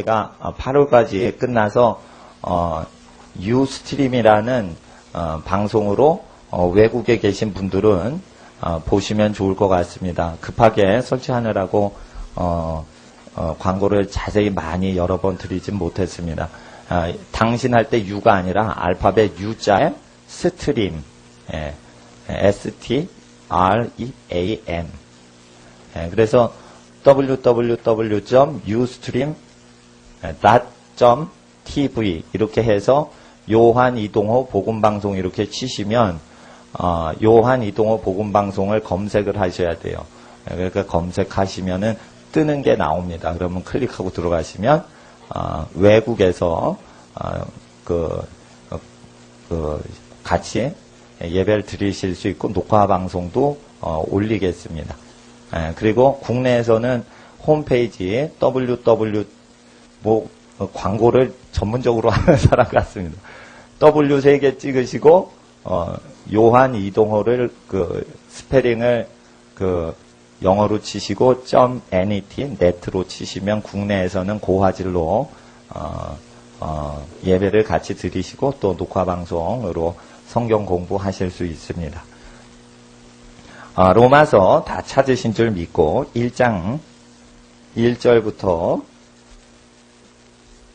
제가 8월까지 끝나서 유스트림이라는 방송으로 외국에 계신 분들은 보시면 좋을 것 같습니다. 급하게 설치하느라고 광고를 자세히 많이 여러 번 드리진 못했습니다. 당신 할 때 U가 아니라 알파벳 U자에 스트림, S-T-R-E-A-M. 그래서 www.ustream.tv 이렇게 해서 요한 이동호 복음방송 이렇게 치시면 요한 이동호 복음방송을 검색을 하셔야 돼요. 그러니까 검색하시면은 뜨는 게 나옵니다. 그러면 클릭하고 들어가시면 외국에서 같이 예배를 드리실 수 있고 녹화 방송도 올리겠습니다. 그리고 국내에서는 홈페이지에 광고를 전문적으로 하는 사람 같습니다. W 3개 찍으시고 요한 이동호를 스페링을 영어로 치시고 .net net로 치시면 국내에서는 고화질로 예배를 같이 드리시고 또 녹화 방송으로 성경 공부하실 수 있습니다. 로마서 다 찾으신 줄 믿고 1장 1절부터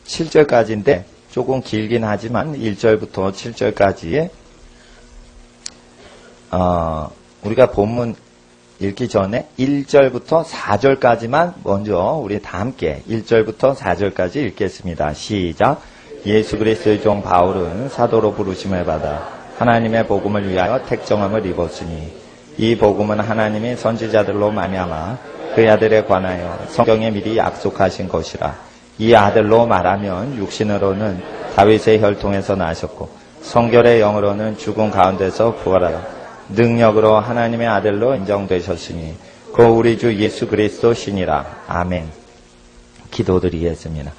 7절까지인데 조금 길긴 하지만 1절부터 7절까지 우리가 본문 읽기 전에 1절부터 4절까지만 먼저 우리 다 함께 1절부터 4절까지 읽겠습니다. 시작. 예수 그리스도의 종 바울은 사도로 부르심을 받아 하나님의 복음을 위하여 택정함을 입었으니 이 복음은 하나님이 선지자들로 말미암아 그 아들에 관하여 성경에 미리 약속하신 것이라. 이 아들로 말하면 육신으로는 다윗의 혈통에서 나셨고 성결의 영으로는 죽은 가운데서 부활하여 능력으로 하나님의 아들로 인정되셨으니 그 우리 주 예수 그리스도 신이라. 아멘. 기도드리겠습니다.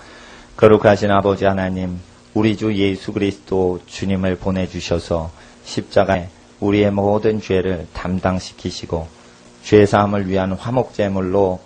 거룩하신 아버지 하나님, 우리 주 예수 그리스도 주님을 보내주셔서 십자가에 우리의 모든 죄를 담당시키시고 죄사함을 위한 화목제물로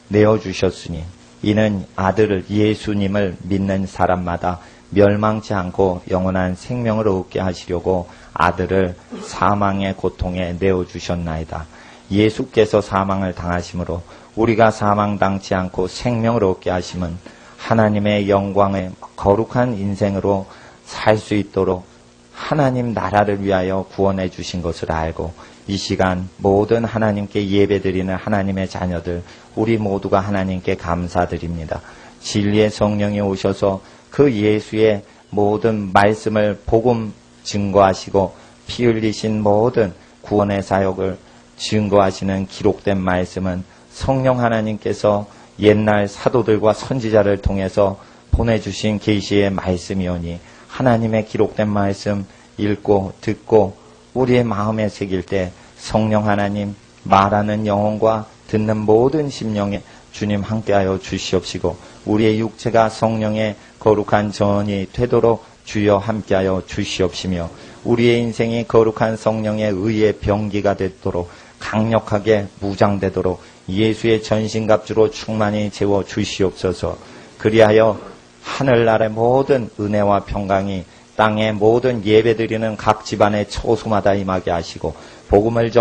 내어주셨으니 이는 아들을 예수님을 믿는 사람마다 멸망치 않고 영원한 생명을 얻게 하시려고 아들을 사망의 고통에 내어주셨나이다. 예수께서 사망을 당하심으로 우리가 사망당치 않고 생명을 얻게 하심은 하나님의 영광의 거룩한 인생으로 살 수 있도록 하나님 나라를 위하여 구원해 주신 것을 알고 이 시간 모든 하나님께 예배드리는 하나님의 자녀들 우리 모두가 하나님께 감사드립니다. 진리의 성령이 오셔서 그 예수의 모든 말씀을 복음 증거하시고 피 흘리신 모든 구원의 사역을 증거하시는 기록된 말씀은 성령 하나님께서 옛날 사도들과 선지자를 통해서 보내주신 계시의 말씀이오니 하나님의 기록된 말씀 읽고 듣고 우리의 마음에 새길 때 성령 하나님 말하는 영혼과 듣는 모든 심령에 주님 함께하여 주시옵시고 우리의 육체가 성령의 거룩한 전이 되도록 주여 함께하여 주시옵시며 우리의 인생이 거룩한 성령의 의의 병기가 되도록 강력하게 무장되도록 예수의 전신갑주로 충만히 채워 주시옵소서. 그리하여 하늘나라의 모든 은혜와 평강이 땅의 모든 예배드리는 각 집안의 처소마다 임하게 하시고 복음을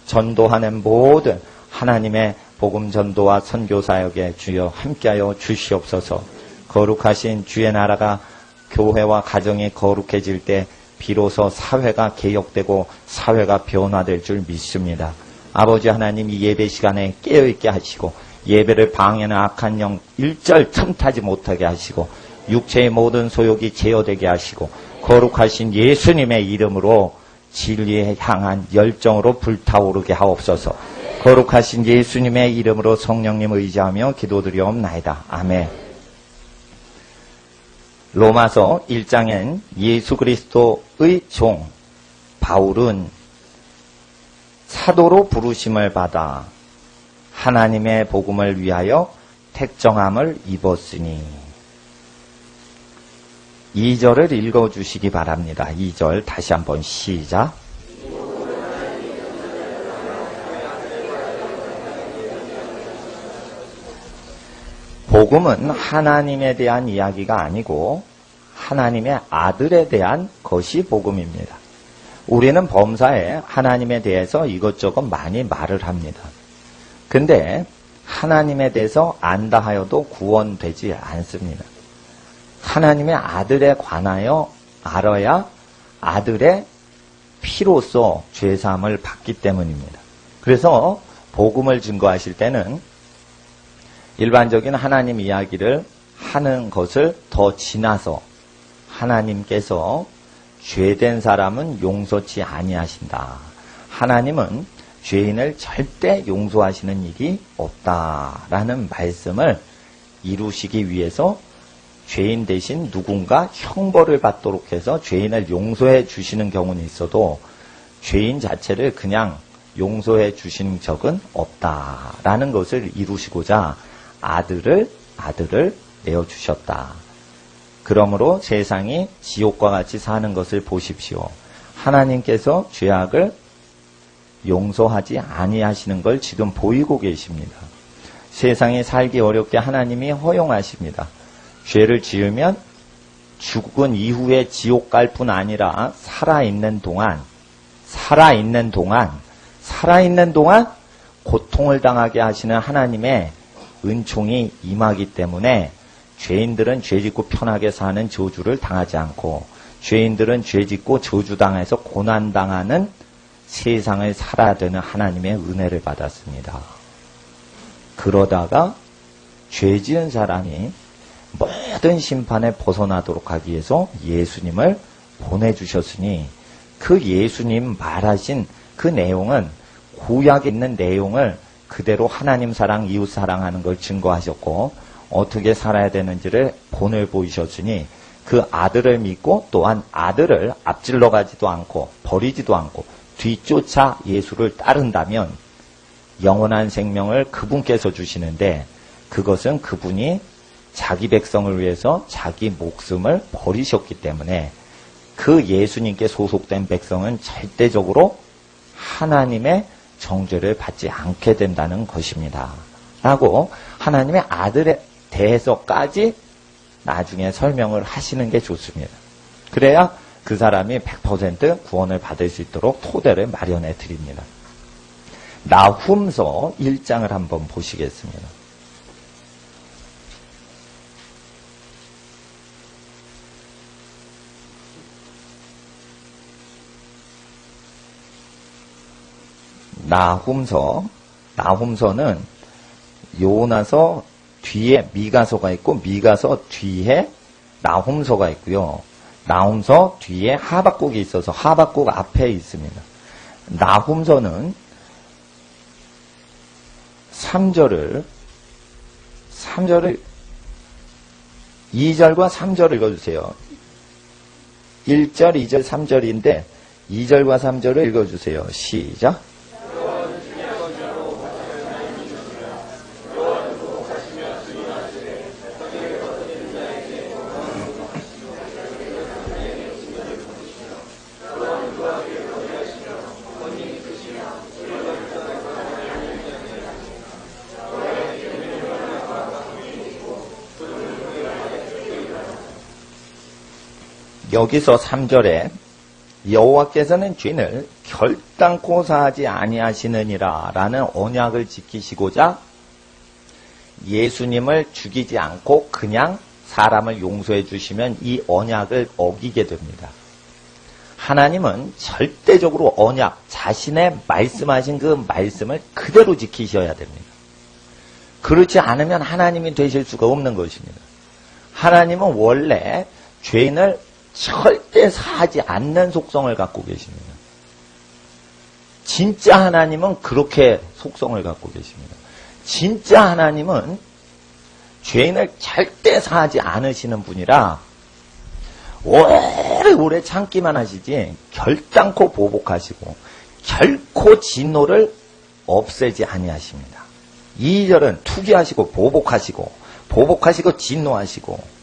전도하는 모든 하나님의 복음 전도와 선교 사역에 주여 함께하여 주시옵소서. 거룩하신 주의 나라가 교회와 가정이 거룩해질 때 비로소 사회가 개혁되고 사회가 변화될 줄 믿습니다. 아버지 하나님 이 예배 시간에 깨어있게 하시고 예배를 방해하는 악한 영 일절 틈타지 못하게 하시고 육체의 모든 소욕이 제어되게 하시고 거룩하신 예수님의 이름으로 진리에 향한 열정으로 불타오르게 하옵소서. 거룩하신 예수님의 이름으로 성령님 의지하며 기도드리옵나이다. 아멘. 로마서 1장엔 예수 그리스도의 종 바울은 사도로 부르심을 받아 하나님의 복음을 위하여 택정함을 입었으니 2절을 읽어주시기 바랍니다. 2절 다시 한번 시작. 복음은 하나님에 대한 이야기가 아니고 하나님의 아들에 대한 것이 복음입니다. 우리는 범사에 하나님에 대해서 이것저것 많이 말을 합니다. 근데 하나님에 대해서 안다 하여도 구원되지 않습니다. 하나님의 아들에 관하여 알아야 아들의 피로써 죄사함을 받기 때문입니다. 그래서 복음을 증거하실 때는 일반적인 하나님 이야기를 하는 것을 더 지나서 하나님께서 죄된 사람은 용서치 아니하신다. 하나님은 죄인을 절대 용서하시는 일이 없다라는 말씀을 이루시기 위해서 죄인 대신 누군가 형벌을 받도록 해서 죄인을 용서해 주시는 경우는 있어도 죄인 자체를 그냥 용서해 주신 적은 없다라는 것을 이루시고자 아들을 내어주셨다. 그러므로 세상이 지옥과 같이 사는 것을 보십시오. 하나님께서 죄악을 용서하지 아니하시는 걸 지금 보이고 계십니다. 세상이 살기 어렵게 하나님이 허용하십니다. 죄를 지으면 죽은 이후에 지옥 갈 뿐 아니라 살아있는 동안 고통을 당하게 하시는 하나님의 은총이 임하기 때문에 죄인들은 죄짓고 편하게 사는 저주를 당하지 않고 죄인들은 죄짓고 저주당해서 고난당하는 세상을 살아야 되는 하나님의 은혜를 받았습니다. 그러다가 죄지은 사람이 모든 심판에 벗어나도록 하기 위해서 예수님을 보내주셨으니 그 예수님 말하신 그 내용은 구약에 있는 내용을 그대로 하나님 사랑, 이웃 사랑하는 걸 증거하셨고 어떻게 살아야 되는지를 본을 보이셨으니 그 아들을 믿고 또한 아들을 앞질러 가지도 않고 버리지도 않고 뒤쫓아 예수를 따른다면 영원한 생명을 그분께서 주시는데 그것은 그분이 자기 백성을 위해서 자기 목숨을 버리셨기 때문에 그 예수님께 소속된 백성은 절대적으로 하나님의 정죄를 받지 않게 된다는 것입니다. 라고 하나님의 아들에 대해서까지 나중에 설명을 하시는 게 좋습니다. 그래야 그 사람이 100% 구원을 받을 수 있도록 토대를 마련해 드립니다. 나훔서 1장을 한번 보시겠습니다. 나훔서는 요나서 뒤에 미가서가 있고 미가서 뒤에 나훔서가 있고요. 나훔서 뒤에 하박국이 있어서 하박국 앞에 있습니다. 나훔서는 3절을 2절과 3절을 읽어주세요. 1절, 2절, 3절인데 2절과 3절을 읽어주세요. 시작. 여기서 3절에 여호와께서는 죄인을 결단코 사하지 아니하시느니라 라는 언약을 지키시고자 예수님을 죽이지 않고 그냥 사람을 용서해 주시면 이 언약을 어기게 됩니다. 하나님은 절대적으로 언약, 자신의 말씀하신 그 말씀을 그대로 지키셔야 됩니다. 그렇지 않으면 하나님이 되실 수가 없는 것입니다. 하나님은 원래 죄인을 절대 사하지 않는 속성을 갖고 계십니다. 진짜 하나님은 그렇게 속성을 갖고 계십니다. 진짜 하나님은 죄인을 절대 사하지 않으시는 분이라 오래오래 참기만 하시지 결단코 보복하시고 결코 진노를 없애지 아니하십니다. 2절은 투기하시고 보복하시고 진노하시고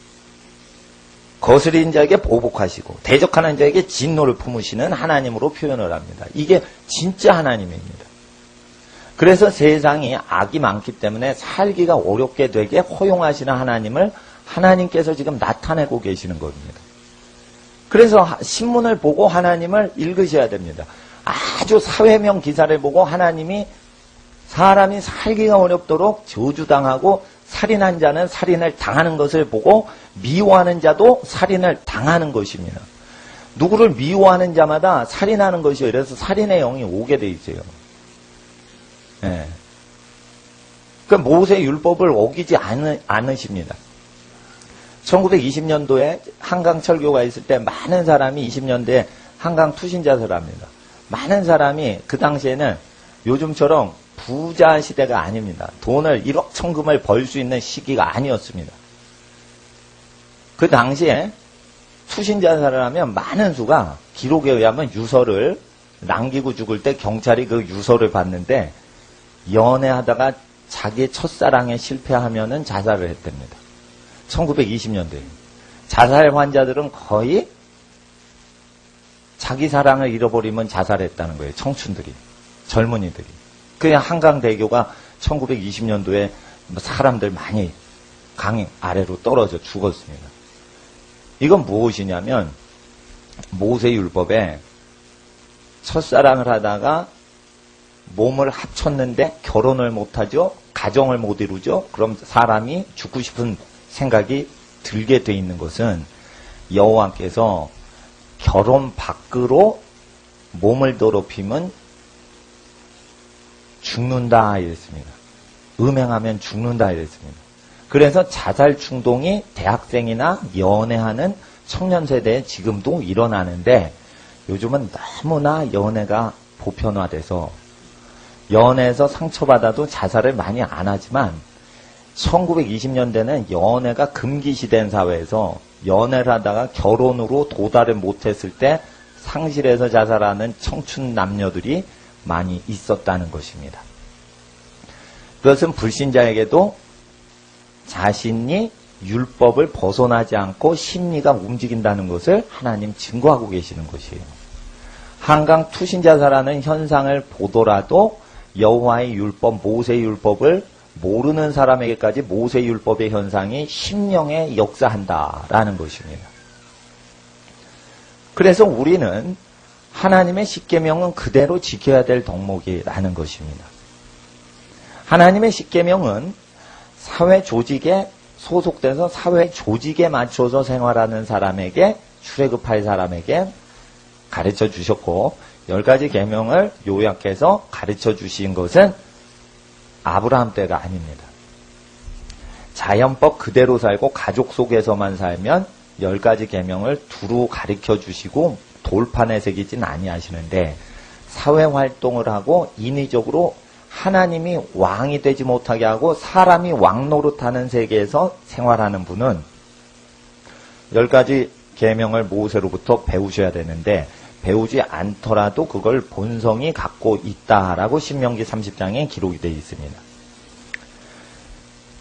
거스린 자에게 보복하시고 대적하는 자에게 진노를 품으시는 하나님으로 표현을 합니다. 이게 진짜 하나님입니다. 그래서 세상이 악이 많기 때문에 살기가 어렵게 되게 허용하시는 하나님을 하나님께서 지금 나타내고 계시는 겁니다. 그래서 신문을 보고 하나님을 읽으셔야 됩니다. 아주 사회명 기사를 보고 하나님이 사람이 살기가 어렵도록 저주당하고 살인한 자는 살인을 당하는 것을 보고 미워하는 자도 살인을 당하는 것입니다. 누구를 미워하는 자마다 살인하는 것이요. 그래서 살인의 영이 오게 돼 있어요. 예. 그 모세 율법을 어기지 않으십니다. 1920년도에 한강 철교가 있을 때 많은 사람이 20년대에 한강 투신자설 합니다. 많은 사람이 그 당시에는 요즘처럼 부자 시대가 아닙니다. 돈을 1억 천금을 벌 수 있는 시기가 아니었습니다. 그 당시에 투신자설을 하면 많은 수가 기록에 의하면 유서를 남기고 죽을 때 경찰이 그 유서를 봤는데 연애하다가 자기 첫사랑에 실패하면은 자살을 했답니다. 1920년도에. 자살 환자들은 거의 자기 사랑을 잃어버리면 자살했다는 거예요. 청춘들이. 젊은이들이. 그냥 한강대교가 1920년도에 사람들 많이 강 아래로 떨어져 죽었습니다. 이건 무엇이냐면 모세율법에 첫사랑을 하다가 몸을 합쳤는데 결혼을 못하죠. 가정을 못 이루죠. 그럼 사람이 죽고 싶은 생각이 들게 돼 있는 것은 여호와께서 결혼 밖으로 몸을 더럽히면 죽는다 이랬습니다. 음행하면 죽는다 이랬습니다. 그래서 자살 충동이 대학생이나 연애하는 청년 세대에 지금도 일어나는데 요즘은 너무나 연애가 보편화돼서 연애에서 상처받아도 자살을 많이 안 하지만 1920년대는 연애가 금기시된 사회에서 연애를 하다가 결혼으로 도달을 못했을 때 상실해서 자살하는 청춘 남녀들이 많이 있었다는 것입니다. 그것은 불신자에게도 자신이 율법을 벗어나지 않고 심리가 움직인다는 것을 하나님 증거하고 계시는 것이에요. 한강 투신자사라는 현상을 보더라도 여호와의 율법, 모세의 율법을 모르는 사람에게까지 모세의 율법의 현상이 심령에 역사한다라는 것입니다. 그래서 우리는 하나님의 십계명은 그대로 지켜야 될 덕목이라는 것입니다. 하나님의 십계명은 사회 조직에 소속돼서 사회 조직에 맞춰서 생활하는 사람에게 출애굽할 사람에게 가르쳐 주셨고 10가지 계명을 요약해서 가르쳐 주신 것은 아브라함 때가 아닙니다. 자연법 그대로 살고 가족 속에서만 살면 10가지 계명을 두루 가르쳐 주시고 돌판에 새기진 아니하시는데 사회활동을 하고 인위적으로 하나님이 왕이 되지 못하게 하고 사람이 왕 노릇하는 세계에서 생활하는 분은 10가지 계명을 모세로부터 배우셔야 되는데 배우지 않더라도 그걸 본성이 갖고 있다라고 신명기 30장에 기록이 되어 있습니다.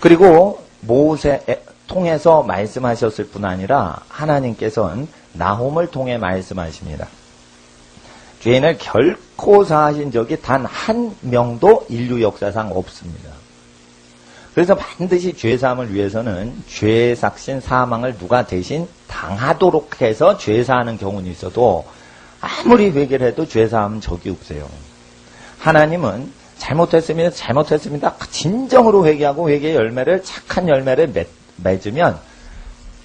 그리고 모세 통해서 말씀하셨을 뿐 아니라 하나님께서는 나홈을 통해 말씀하십니다. 죄인을 결코 사하신 적이 단 한 명도 인류 역사상 없습니다. 그래서 반드시 죄사함을 위해서는 죄의 삭신 사망을 누가 대신 당하도록 해서 죄사하는 경우는 있어도 아무리 회개를 해도 죄사함은 적이 없어요. 하나님은 잘못했습니다. 진정으로 회개하고 회개의 열매를 착한 열매를 맺으면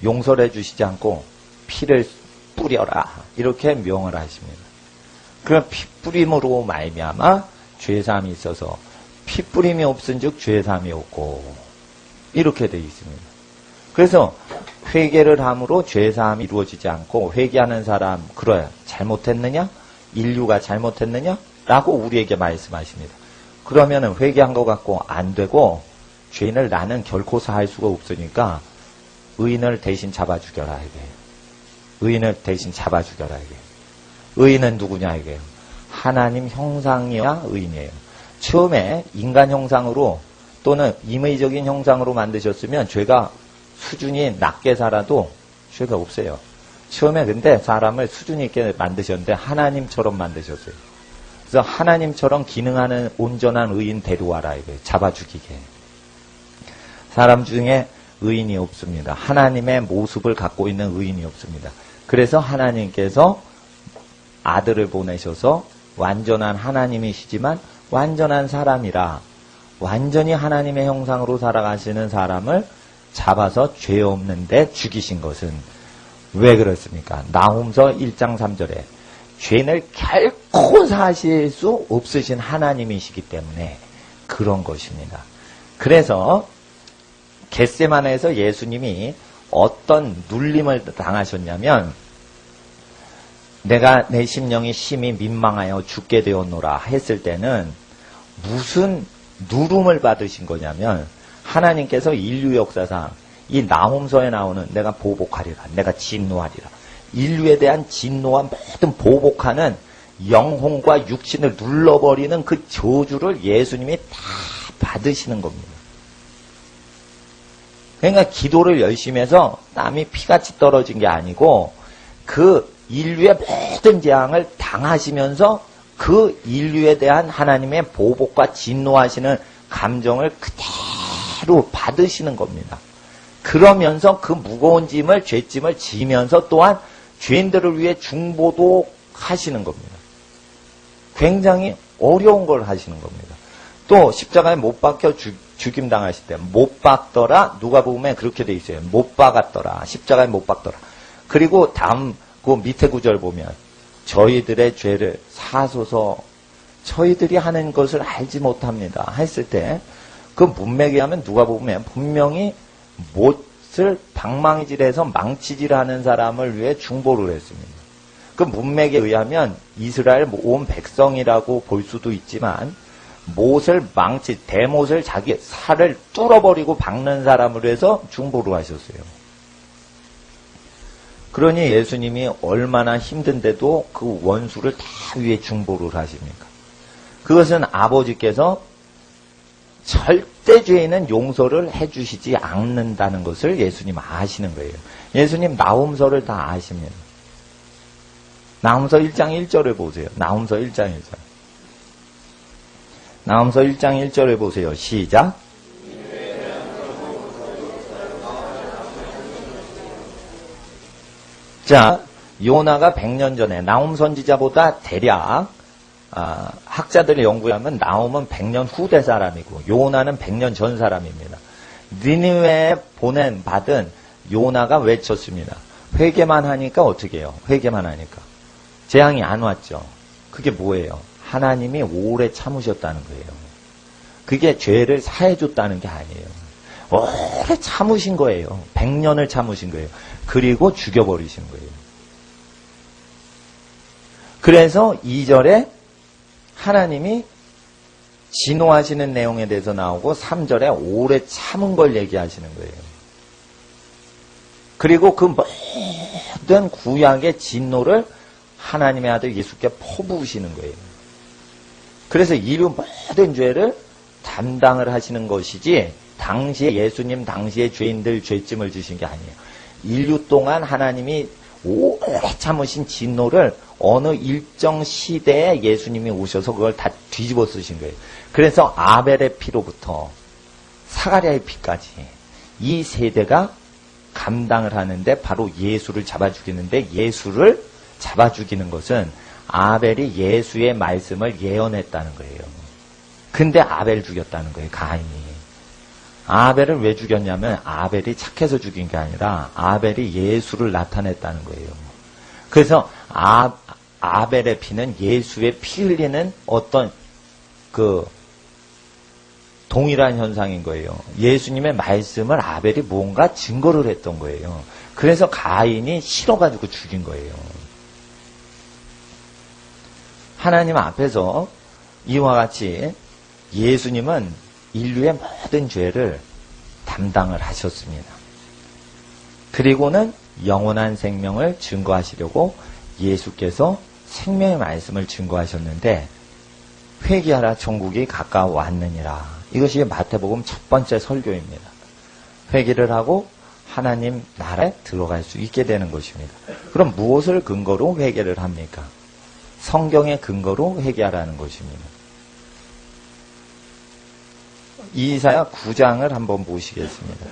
용서를 해주시지 않고 피를 뿌려라 이렇게 명을 하십니다. 그럼 피 뿌림으로 말미암아 죄사함이 있어서 피 뿌림이 없은즉 죄사함이 없고 이렇게 되어 있습니다. 그래서 회개를 함으로 죄사함이 이루어지지 않고 회개하는 사람 그래 잘못했느냐? 인류가 잘못했느냐? 라고 우리에게 말씀하십니다. 그러면 회개한 것 같고 안 되고 죄인을 나는 결코 사할 수가 없으니까 의인을 대신 잡아 죽여라 이게. 의인을 대신 잡아 죽여라 이게. 의인은 누구냐 이게. 하나님 형상이야 의인이에요. 처음에 인간 형상으로 또는 임의적인 형상으로 만드셨으면 죄가 수준이 낮게 살아도 죄가 없어요. 처음에 근데 사람을 수준 있게 만드셨는데 하나님처럼 만드셨어요. 그래서 하나님처럼 기능하는 온전한 의인 데려와라 이거예요. 잡아 죽이게. 사람 중에 의인이 없습니다. 하나님의 모습을 갖고 있는 의인이 없습니다. 그래서 하나님께서 아들을 보내셔서 완전한 하나님이시지만 완전한 사람이라 완전히 하나님의 형상으로 살아가시는 사람을 잡아서 죄 없는데 죽이신 것은 왜 그렇습니까? 나훔서 1장 3절에 죄를 결코 사실 수 없으신 하나님이시기 때문에 그런 것입니다. 그래서 겟세마네에서 예수님이 어떤 눌림을 당하셨냐면 내가 내 심령이 심히 민망하여 죽게 되었노라 했을 때는 무슨 누름을 받으신 거냐면 하나님께서 인류 역사상 이 나홈서에 나오는 내가 보복하리라, 내가 진노하리라, 인류에 대한 진노와 모든 보복하는 영혼과 육신을 눌러버리는 그 저주를 예수님이 다 받으시는 겁니다. 그러니까 기도를 열심히 해서 땀이 피같이 떨어진 게 아니고 그 인류의 모든 재앙을 당하시면서 그 인류에 대한 하나님의 보복과 진노하시는 감정을 그대로 받으시는 겁니다. 그러면서 그 무거운 짐을, 죄짐을 지면서 또한 죄인들을 위해 중보도 하시는 겁니다. 굉장히 어려운 걸 하시는 겁니다. 또 십자가에 못 박혀 죽임 당하실 때 못 박더라. 누가복음에 그렇게 돼 있어요. 못 박았더라. 십자가에 못 박더라. 그리고 다음 그 밑에 구절 보면 저희들의 죄를 사소서 저희들이 하는 것을 알지 못합니다 했을 때 그 문맥에 하면 누가복음에 분명히 못을 방망이질해서 망치질하는 사람을 위해 중보를 했습니다. 그 문맥에 의하면 이스라엘 온 백성이라고 볼 수도 있지만 못을 대못을 자기 살을 뚫어버리고 박는 사람을 위해서 중보를 하셨어요. 그러니 예수님이 얼마나 힘든데도 그 원수를 다 위해 중보를 하십니까? 그것은 아버지께서 절대 죄인은 용서를 해주시지 않는다는 것을 예수님 아시는 거예요. 예수님 나훔서를 다 아십니다. 나훔서 1장 1절을 보세요. 나훔서 1장 1절. 나훔서 1장 1절을 보세요. 시작. 자, 요나가 100년 전에 나훔 선지자보다 대략 학자들의 연구에 하면 나훔은 100년 후대 사람이고 요나는 100년 전 사람입니다. 니느웨에 받은 요나가 외쳤습니다. 회개만 하니까 어떻게 해요? 회개만 하니까 재앙이 안 왔죠. 그게 뭐예요? 하나님이 오래 참으셨다는 거예요. 그게 죄를 사해줬다는 게 아니에요. 오래 참으신 거예요. 100년을 참으신 거예요. 그리고 죽여버리신 거예요. 그래서 2절에 하나님이 진노하시는 내용에 대해서 나오고 3절에 오래 참은 걸 얘기하시는 거예요. 그리고 그 모든 구약의 진노를 하나님의 아들 예수께 퍼부으시는 거예요. 그래서 인류 모든 죄를 담당을 하시는 것이지 당시에 예수님 당시에 죄인들 죄짐을 지신 게 아니에요. 인류 동안 하나님이 오래 참으신 진노를 어느 일정 시대에 예수님이 오셔서 그걸 다 뒤집어 쓰신 거예요. 그래서 아벨의 피로부터 사가랴의 피까지 이 세대가 감당을 하는데 바로 예수를 잡아 죽이는데 예수를 잡아 죽이는 것은 아벨이 예수의 말씀을 예언했다는 거예요. 근데 아벨 죽였다는 거예요. 가인이. 아벨을 왜 죽였냐면 아벨이 착해서 죽인 게 아니라 아벨이 예수를 나타냈다는 거예요. 그래서 아벨의 피는 예수의 피 흘리는 어떤 그 동일한 현상인 거예요. 예수님의 말씀을 아벨이 뭔가 증거를 했던 거예요. 그래서 가인이 싫어가지고 죽인 거예요. 하나님 앞에서 이와 같이 예수님은 인류의 모든 죄를 담당을 하셨습니다. 그리고는 영원한 생명을 증거하시려고 예수께서 생명의 말씀을 증거하셨는데 회개하라 천국이 가까워 왔느니라. 이것이 마태복음 첫 번째 설교입니다. 회개를 하고 하나님 나라에 들어갈 수 있게 되는 것입니다. 그럼 무엇을 근거로 회개를 합니까? 성경의 근거로 회개하라는 것입니다. 이사야 9장을 한번 보시겠습니다.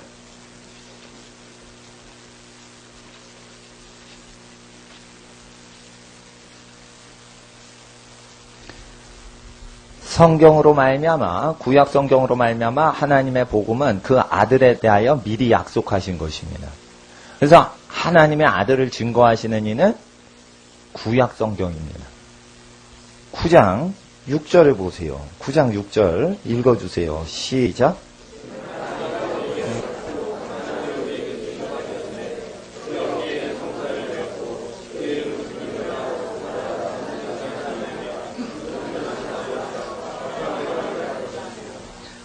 성경으로 말미암아, 구약 성경으로 말미암아 하나님의 복음은 그 아들에 대하여 미리 약속하신 것입니다. 그래서 하나님의 아들을 증거하시는 이는 구약 성경입니다. 9장 6절을 보세요. 9장 6절 읽어주세요. 시작.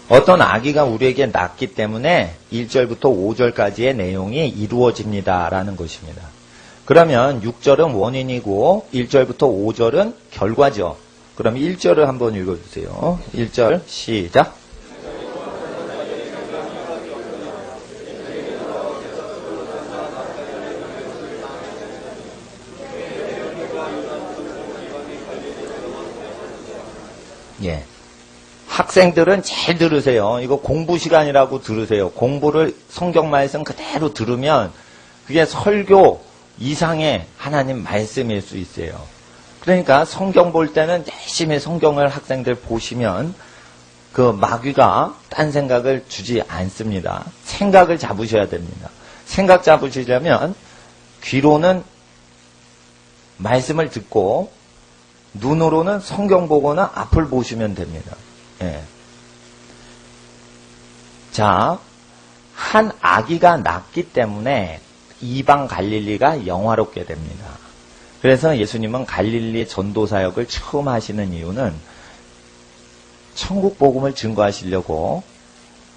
어떤 아기가 우리에게 낳기 때문에 1절부터 5절까지의 내용이 이루어집니다라는 것입니다. 그러면 6절은 원인이고 1절부터 5절은 결과죠. 그럼 1절을 한번 읽어주세요. 1절 시작. 예. 학생들은 잘 들으세요. 이거 공부 시간이라고 들으세요. 공부를 성경 말씀 그대로 들으면 그게 설교 이상의 하나님 말씀일 수 있어요. 그러니까 성경 볼 때는 열심히 성경을 학생들 보시면 그 마귀가 딴 생각을 주지 않습니다. 생각을 잡으셔야 됩니다. 생각 잡으시려면 귀로는 말씀을 듣고 눈으로는 성경 보거나 앞을 보시면 됩니다. 예. 자, 한 아기가 낳기 때문에 이방 갈릴리가 영화롭게 됩니다. 그래서 예수님은 갈릴리 전도 사역을 처음 하시는 이유는 천국 복음을 증거하시려고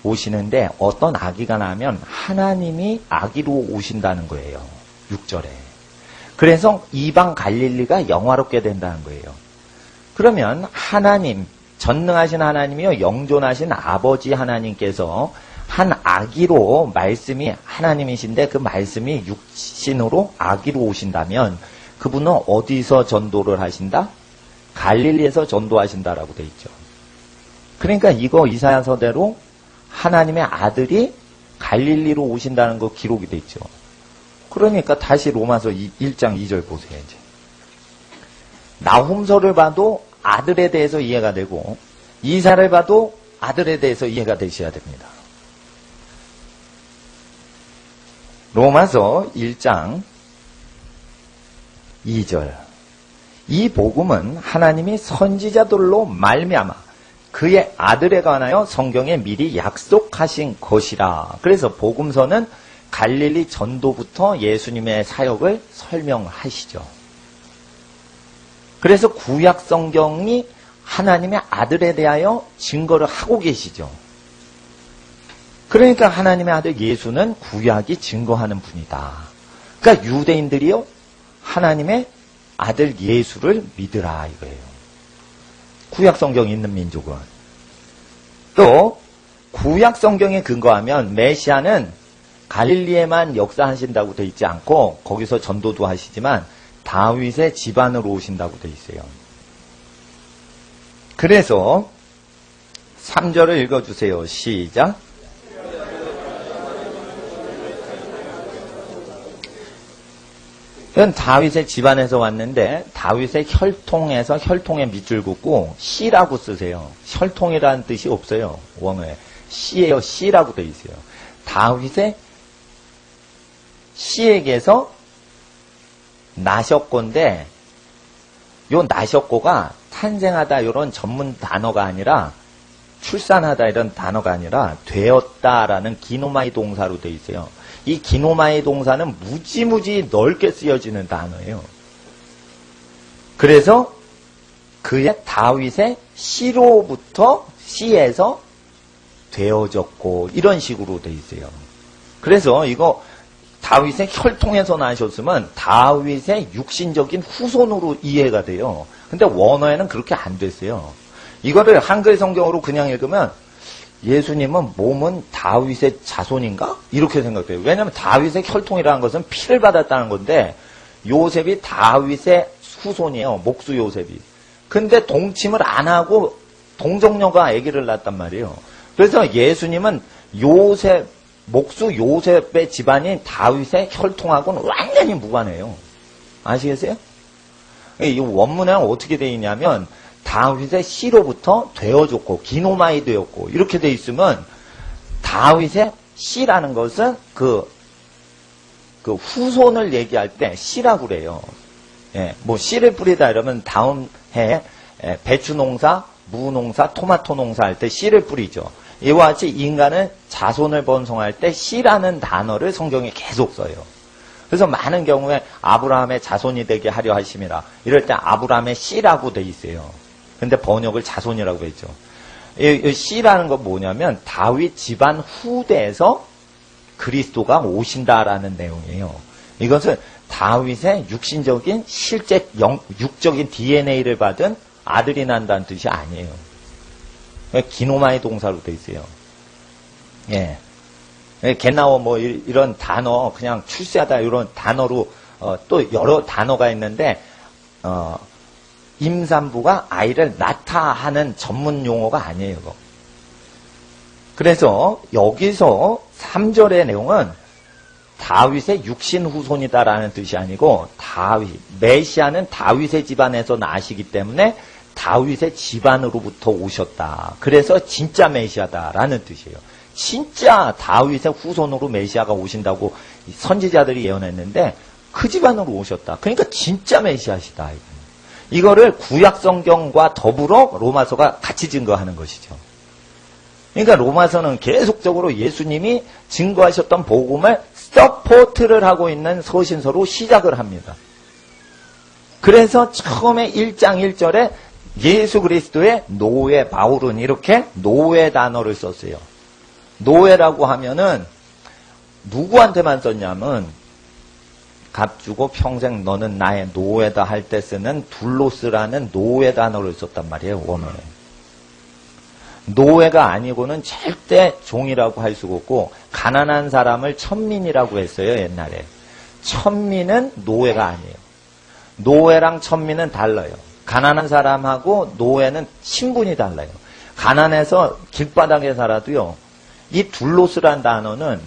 오시는데 어떤 아기가 나면 하나님이 아기로 오신다는 거예요. 6절에. 그래서 이방 갈릴리가 영화롭게 된다는 거예요. 그러면 하나님, 전능하신 하나님이요 영존하신 아버지 하나님께서 한 아기로 말씀이 하나님이신데 그 말씀이 육신으로 아기로 오신다면 그분은 어디서 전도를 하신다? 갈릴리에서 전도하신다라고 돼 있죠. 그러니까 이거 이사야서대로 하나님의 아들이 갈릴리로 오신다는 거 기록이 돼 있죠. 그러니까 다시 로마서 1장 2절 보세요. 이제. 나훔서를 봐도 아들에 대해서 이해가 되고 이사를 봐도 아들에 대해서 이해가 되셔야 됩니다. 로마서 1장 2절. 이 복음은 하나님이 선지자들로 말미암아 그의 아들에 관하여 성경에 미리 약속하신 것이라. 그래서 복음서는 갈릴리 전도부터 예수님의 사역을 설명하시죠. 그래서 구약 성경이 하나님의 아들에 대하여 증거를 하고 계시죠. 그러니까 하나님의 아들 예수는 구약이 증거하는 분이다. 그러니까 유대인들이요 하나님의 아들 예수를 믿으라 이거예요. 구약 성경이 있는 민족은. 또 구약 성경에 근거하면 메시아는 갈릴리에만 역사하신다고 돼 있지 않고 거기서 전도도 하시지만 다윗의 집안으로 오신다고 돼 있어요. 그래서 3절을 읽어주세요. 시작. 이건 다윗의 집안에서 왔는데 다윗의 혈통에서 혈통에 밑줄 긋고 씨라고 쓰세요. 혈통이라는 뜻이 없어요. 원어에. 씨예요. 씨라고 돼 있어요. 다윗의 씨에게서 나셨고인데 요 나셨고가 탄생하다 이런 전문 단어가 아니라 출산하다 이런 단어가 아니라 되었다라는 기노마이 동사로 돼 있어요. 이 기노마이 동사는 무지무지 넓게 쓰여지는 단어예요. 그래서 그의 다윗의 씨로부터 씨에서 되어졌고 이런 식으로 돼 있어요. 그래서 이거 다윗의 혈통에서 나셨으면 다윗의 육신적인 후손으로 이해가 돼요. 근데 원어에는 그렇게 안 됐어요. 이거를 한글 성경으로 그냥 읽으면 예수님은 몸은 다윗의 자손인가? 이렇게 생각돼요. 왜냐하면 다윗의 혈통이라는 것은 피를 받았다는 건데 요셉이 다윗의 후손이에요. 목수 요셉이. 근데 동침을 안 하고 동정녀가 아기를 낳았단 말이에요. 그래서 예수님은 목수 요셉의 집안인 다윗의 혈통하고는 완전히 무관해요. 아시겠어요? 이 원문에는 어떻게 되어 있냐면 다윗의 씨로부터 되어졌고 기노마이 되었고 이렇게 되어 있으면 다윗의 씨라는 것은 그 후손을 얘기할 때 씨라고 그래요. 예, 뭐 씨를 뿌리다 이러면 다음 해에 배추 농사, 무 농사, 토마토 농사 할 때 씨를 뿌리죠. 이와 같이 인간은 자손을 번성할 때 씨라는 단어를 성경에 계속 써요. 그래서 많은 경우에 아브라함의 자손이 되게 하려 하심이라 이럴 때 아브라함의 씨라고 돼 있어요. 근데 번역을 자손이라고 했죠. 이 씨라는 건 뭐냐면 다윗 집안 후대에서 그리스도가 오신다라는 내용이에요. 이것은 다윗의 육신적인 실제 육적인 DNA를 받은 아들이 난다는 뜻이 아니에요. 기노마의 동사로 돼 있어요. 예. 개나워 뭐 이런 단어 그냥 출세하다 이런 단어로 또 여러 단어가 있는데 임산부가 아이를 낳다 하는 전문 용어가 아니에요. 그래서 여기서 3절의 내용은 다윗의 육신 후손이다라는 뜻이 아니고 메시아는 다윗의 집안에서 나시기 때문에 다윗의 집안으로부터 오셨다. 그래서 진짜 메시아다라는 뜻이에요. 진짜 다윗의 후손으로 메시아가 오신다고 선지자들이 예언했는데 그 집안으로 오셨다. 그러니까 진짜 메시아시다. 이거를 구약 성경과 더불어 로마서가 같이 증거하는 것이죠. 그러니까 로마서는 계속적으로 예수님이 증거하셨던 복음을 서포트를 하고 있는 서신서로 시작을 합니다. 그래서 처음에 1장 1절에 예수 그리스도의 노예 바울은 이렇게 노예 단어를 썼어요. 노예라고 하면은 누구한테만 썼냐면 값주고 평생 너는 나의 노예다 할 때 쓰는 둘로스라는 노예 단어를 썼단 말이에요. 원어에. 노예가 아니고는 절대 종이라고 할 수가 없고 가난한 사람을 천민이라고 했어요. 옛날에. 천민은 노예가 아니에요. 노예랑 천민은 달라요. 가난한 사람하고 노예는 신분이 달라요. 가난해서 길바닥에 살아도요. 이 둘로스란 단어는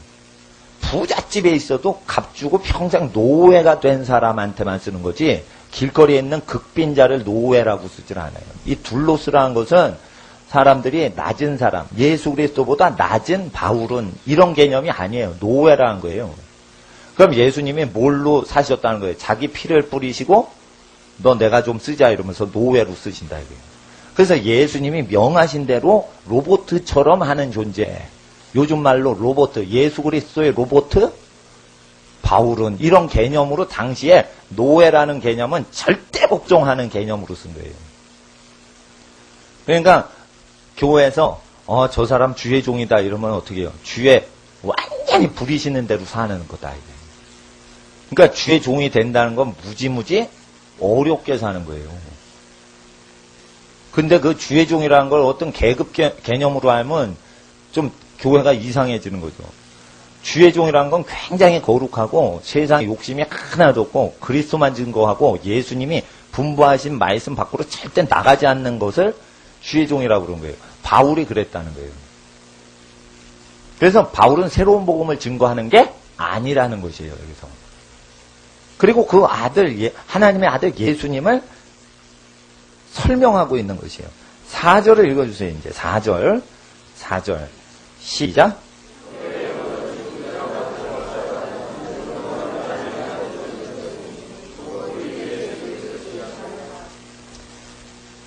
부잣집에 있어도 값주고 평생 노예가 된 사람한테만 쓰는 거지 길거리에 있는 극빈자를 노예라고 쓰질 않아요. 이 둘로스라는 것은 사람들이 낮은 사람, 예수 그리스도보다 낮은 바울은 이런 개념이 아니에요. 노예라는 거예요. 그럼 예수님이 뭘로 사셨다는 거예요? 자기 피를 뿌리시고 너 내가 좀 쓰자 이러면서 노예로 쓰신다 이거예요. 그래서 예수님이 명하신 대로 로봇처럼 하는 존재. 요즘 말로 로봇, 예수 그리스도의 로봇, 바울은 이런 개념으로 당시에 노예라는 개념은 절대 복종하는 개념으로 쓴 거예요. 그러니까 교회에서 저 사람 주의 종이다 이러면 어떻게 해요? 주의 완전히 부리시는 대로 사는 거다. 그러니까 주의 종이 된다는 건 무지무지 어렵게 사는 거예요. 근데 그 주의 종이라는 걸 어떤 계급 개념으로 하면 좀 교회가 이상해지는 거죠. 주의 종이라는 건 굉장히 거룩하고 세상에 욕심이 하나도 없고 그리스도만 증거하고 예수님이 분부하신 말씀 밖으로 절대 나가지 않는 것을 주의 종이라고 그런 거예요. 바울이 그랬다는 거예요. 그래서 바울은 새로운 복음을 증거하는 게 아니라는 것이에요. 여기서. 그리고 그 아들, 하나님의 아들 예수님을 설명하고 있는 것이에요. 4절을 읽어주세요. 이제 4절 시작.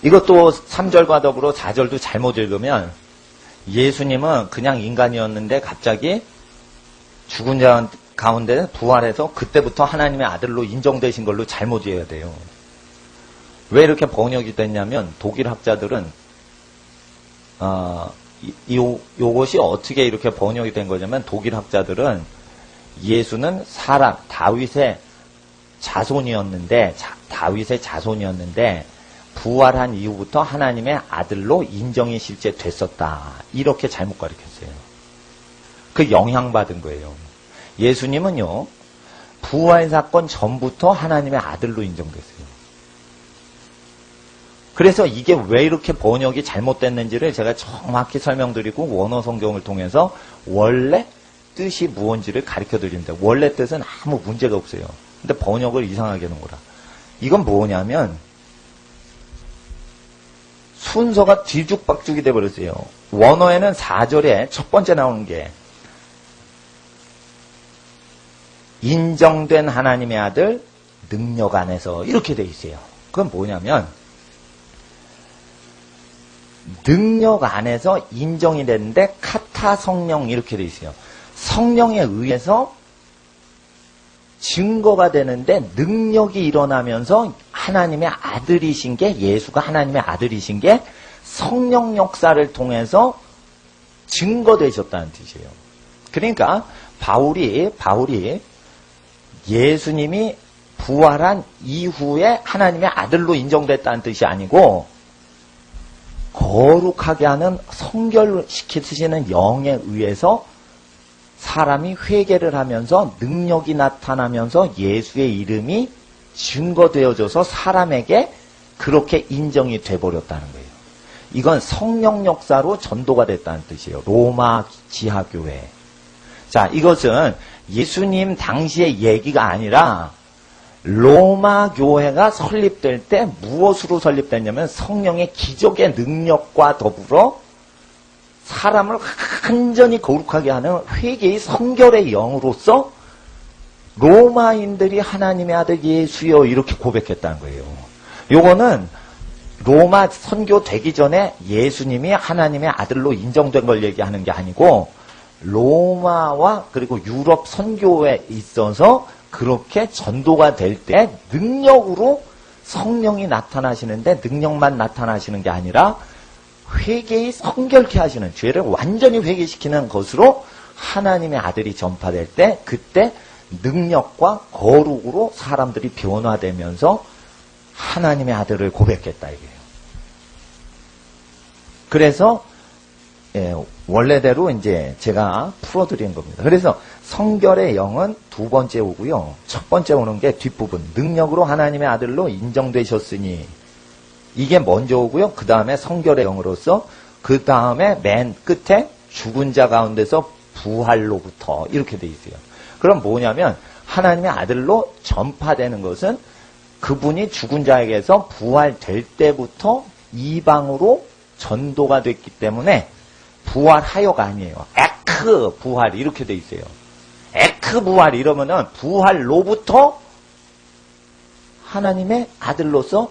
이것도 3절과 더불어 4절도 잘못 읽으면 예수님은 그냥 인간이었는데 갑자기 죽은 자 가운데 부활해서 그때부터 하나님의 아들로 인정되신 걸로 잘못 이해해야 돼요. 왜 이렇게 번역이 됐냐면 독일 학자들은 요것이 어떻게 이렇게 번역이 된 거냐면 독일 학자들은 예수는 사람 다윗의 자손이었는데 부활한 이후부터 하나님의 아들로 인정이 실제 됐었다. 이렇게 잘못 가르쳤어요. 그 영향받은 거예요. 예수님은요. 부활 사건 전부터 하나님의 아들로 인정됐어요. 그래서 이게 왜 이렇게 번역이 잘못됐는지를 제가 정확히 설명드리고 원어 성경을 통해서 원래 뜻이 무언지를 가르쳐 드립니다. 원래 뜻은 아무 문제가 없어요. 근데 번역을 이상하게 하는 거라. 이건 뭐냐면 순서가 뒤죽박죽이 돼버렸어요. 원어에는 4절에 첫 번째 나오는 게 인정된 하나님의 아들 능력 안에서 이렇게 돼 있어요. 그건 뭐냐면 능력 안에서 인정이 되는데 카타 성령 이렇게 돼 있어요. 성령에 의해서 증거가 되는데 능력이 일어나면서 하나님의 아들이신 게 예수가 하나님의 아들이신 게 성령 역사를 통해서 증거되셨다는 뜻이에요. 그러니까 바울이 예수님이 부활한 이후에 하나님의 아들로 인정됐다는 뜻이 아니고 거룩하게 하는 성결시키시는 영에 의해서 사람이 회개를 하면서 능력이 나타나면서 예수의 이름이 증거되어져서 사람에게 그렇게 인정이 돼버렸다는 거예요. 이건 성령 역사로 전도가 됐다는 뜻이에요. 로마 지하교회. 자, 이것은 예수님 당시의 얘기가 아니라 로마 교회가 설립될 때 무엇으로 설립됐냐면 성령의 기적의 능력과 더불어 사람을 완전히 거룩하게 하는 회개의 성결의 영으로서 로마인들이 하나님의 아들 예수여 이렇게 고백했다는 거예요. 요거는 로마 선교 되기 전에 예수님이 하나님의 아들로 인정된 걸 얘기하는 게 아니고 로마와 그리고 유럽 선교에 있어서 그렇게 전도가 될 때 능력으로 성령이 나타나시는데 능력만 나타나시는 게 아니라 회개의 성결케 하시는 죄를 완전히 회개시키는 것으로 하나님의 아들이 전파될 때 그때 능력과 거룩으로 사람들이 변화되면서 하나님의 아들을 고백했다 이게요. 그래서 원래대로 이제 제가 풀어드린 겁니다. 그래서 성결의 영은 두 번째 오고요. 첫 번째 오는 게 뒷부분. 능력으로 하나님의 아들로 인정되셨으니 이게 먼저 오고요. 그 다음에 성결의 영으로서 그 다음에 맨 끝에 죽은 자 가운데서 부활로부터 이렇게 돼 있어요. 그럼 뭐냐면 하나님의 아들로 전파되는 것은 그분이 죽은 자에게서 부활될 때부터 이방으로 전도가 됐기 때문에 부활하여가 아니에요. 에크 부활 이렇게 돼 있어요. 에크 부활 이러면은 부활로부터 하나님의 아들로서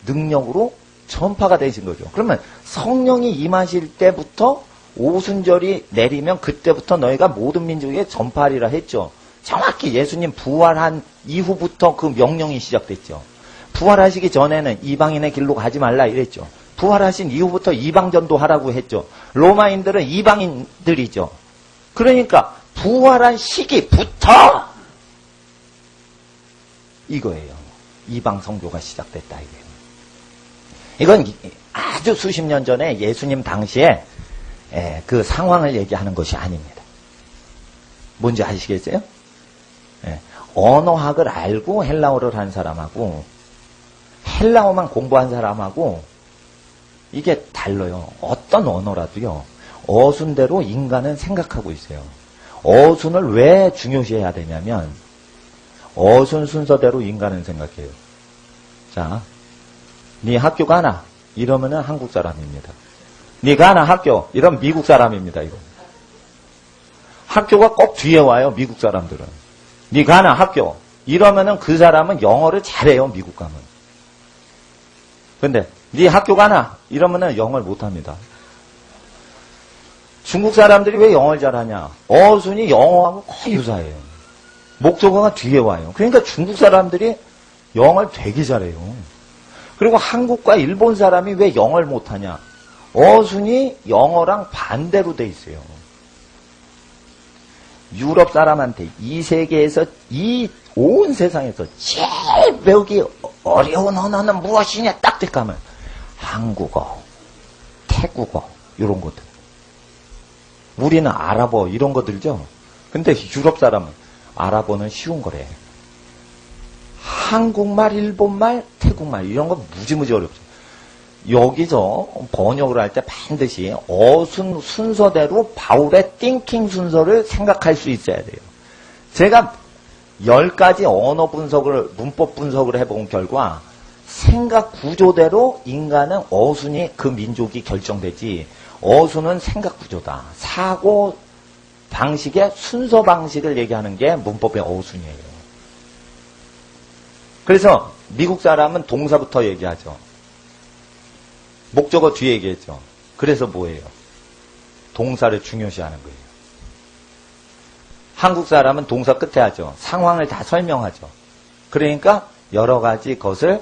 능력으로 전파가 되신 거죠. 그러면 성령이 임하실 때부터 오순절이 내리면 그때부터 너희가 모든 민족에게 전파하리라 했죠. 정확히 예수님 부활한 이후부터 그 명령이 시작됐죠. 부활하시기 전에는 이방인의 길로 가지 말라 이랬죠. 부활하신 이후부터 이방전도 하라고 했죠. 로마인들은 이방인들이죠. 그러니까 부활한 시기부터 이거예요. 이방 선교가 시작됐다 이거예요. 이건 아주 수십 년 전에 예수님 당시에 그 상황을 얘기하는 것이 아닙니다. 뭔지 아시겠어요? 언어학을 알고 헬라어를 한 사람하고 헬라어만 공부한 사람하고 이게 달라요. 어떤 언어라도요. 어순대로 인간은 생각하고 있어요. 어순을 왜 중요시해야 되냐면 어순 순서대로 인간은 생각해요. 자, 네 학교 가나? 이러면은 한국 사람입니다. 네 가나 학교? 이러면 미국 사람입니다. 이거. 학교가 꼭 뒤에 와요. 미국 사람들은. 네 가나 학교? 이러면은 그 사람은 영어를 잘해요. 미국 가면. 근데 네 학교 가나? 이러면은 영어를 못합니다. 중국 사람들이 왜 영어를 잘하냐? 어순이 영어하고 거의 유사해요. 목적어가 뒤에 와요. 그러니까 중국 사람들이 영어를 되게 잘해요. 그리고 한국과 일본 사람이 왜 영어를 못하냐? 어순이 영어랑 반대로 돼 있어요. 유럽 사람한테 이 세계에서 이 온 세상에서 제일 배우기 어려운 언어는 무엇이냐 딱 대가면 한국어, 태국어 이런 것들. 우리는 아랍어 이런 거 들죠? 근데 유럽 사람은 아랍어는 쉬운 거래. 한국말, 일본말, 태국말 이런 거 무지무지 어렵죠. 여기서 번역을 할 때 반드시 어순 순서대로 바울의 띵킹 순서를 생각할 수 있어야 돼요. 제가 10가지 언어 분석을, 문법 분석을 해본 결과 생각 구조대로 인간은 어순이 그 민족이 결정되지, 어순은 생각 구조다. 사고 방식의 순서 방식을 얘기하는 게 문법의 어순이에요. 그래서 미국 사람은 동사부터 얘기하죠. 목적어 뒤에 얘기했죠. 그래서 뭐예요? 동사를 중요시하는 거예요. 한국 사람은 동사 끝에 하죠. 상황을 다 설명하죠. 그러니까 여러 가지 것을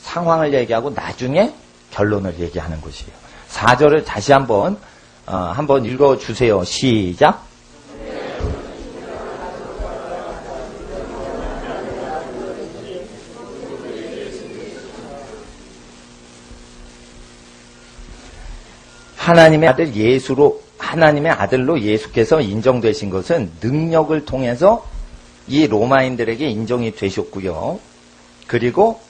상황을 얘기하고 나중에 결론을 얘기하는 것이에요. 4절을 다시 한번 읽어주세요. 시작. 하나님의 아들로 예수께서 인정되신 것은 능력을 통해서 이 로마인들에게 인정이 되셨고요. 그리고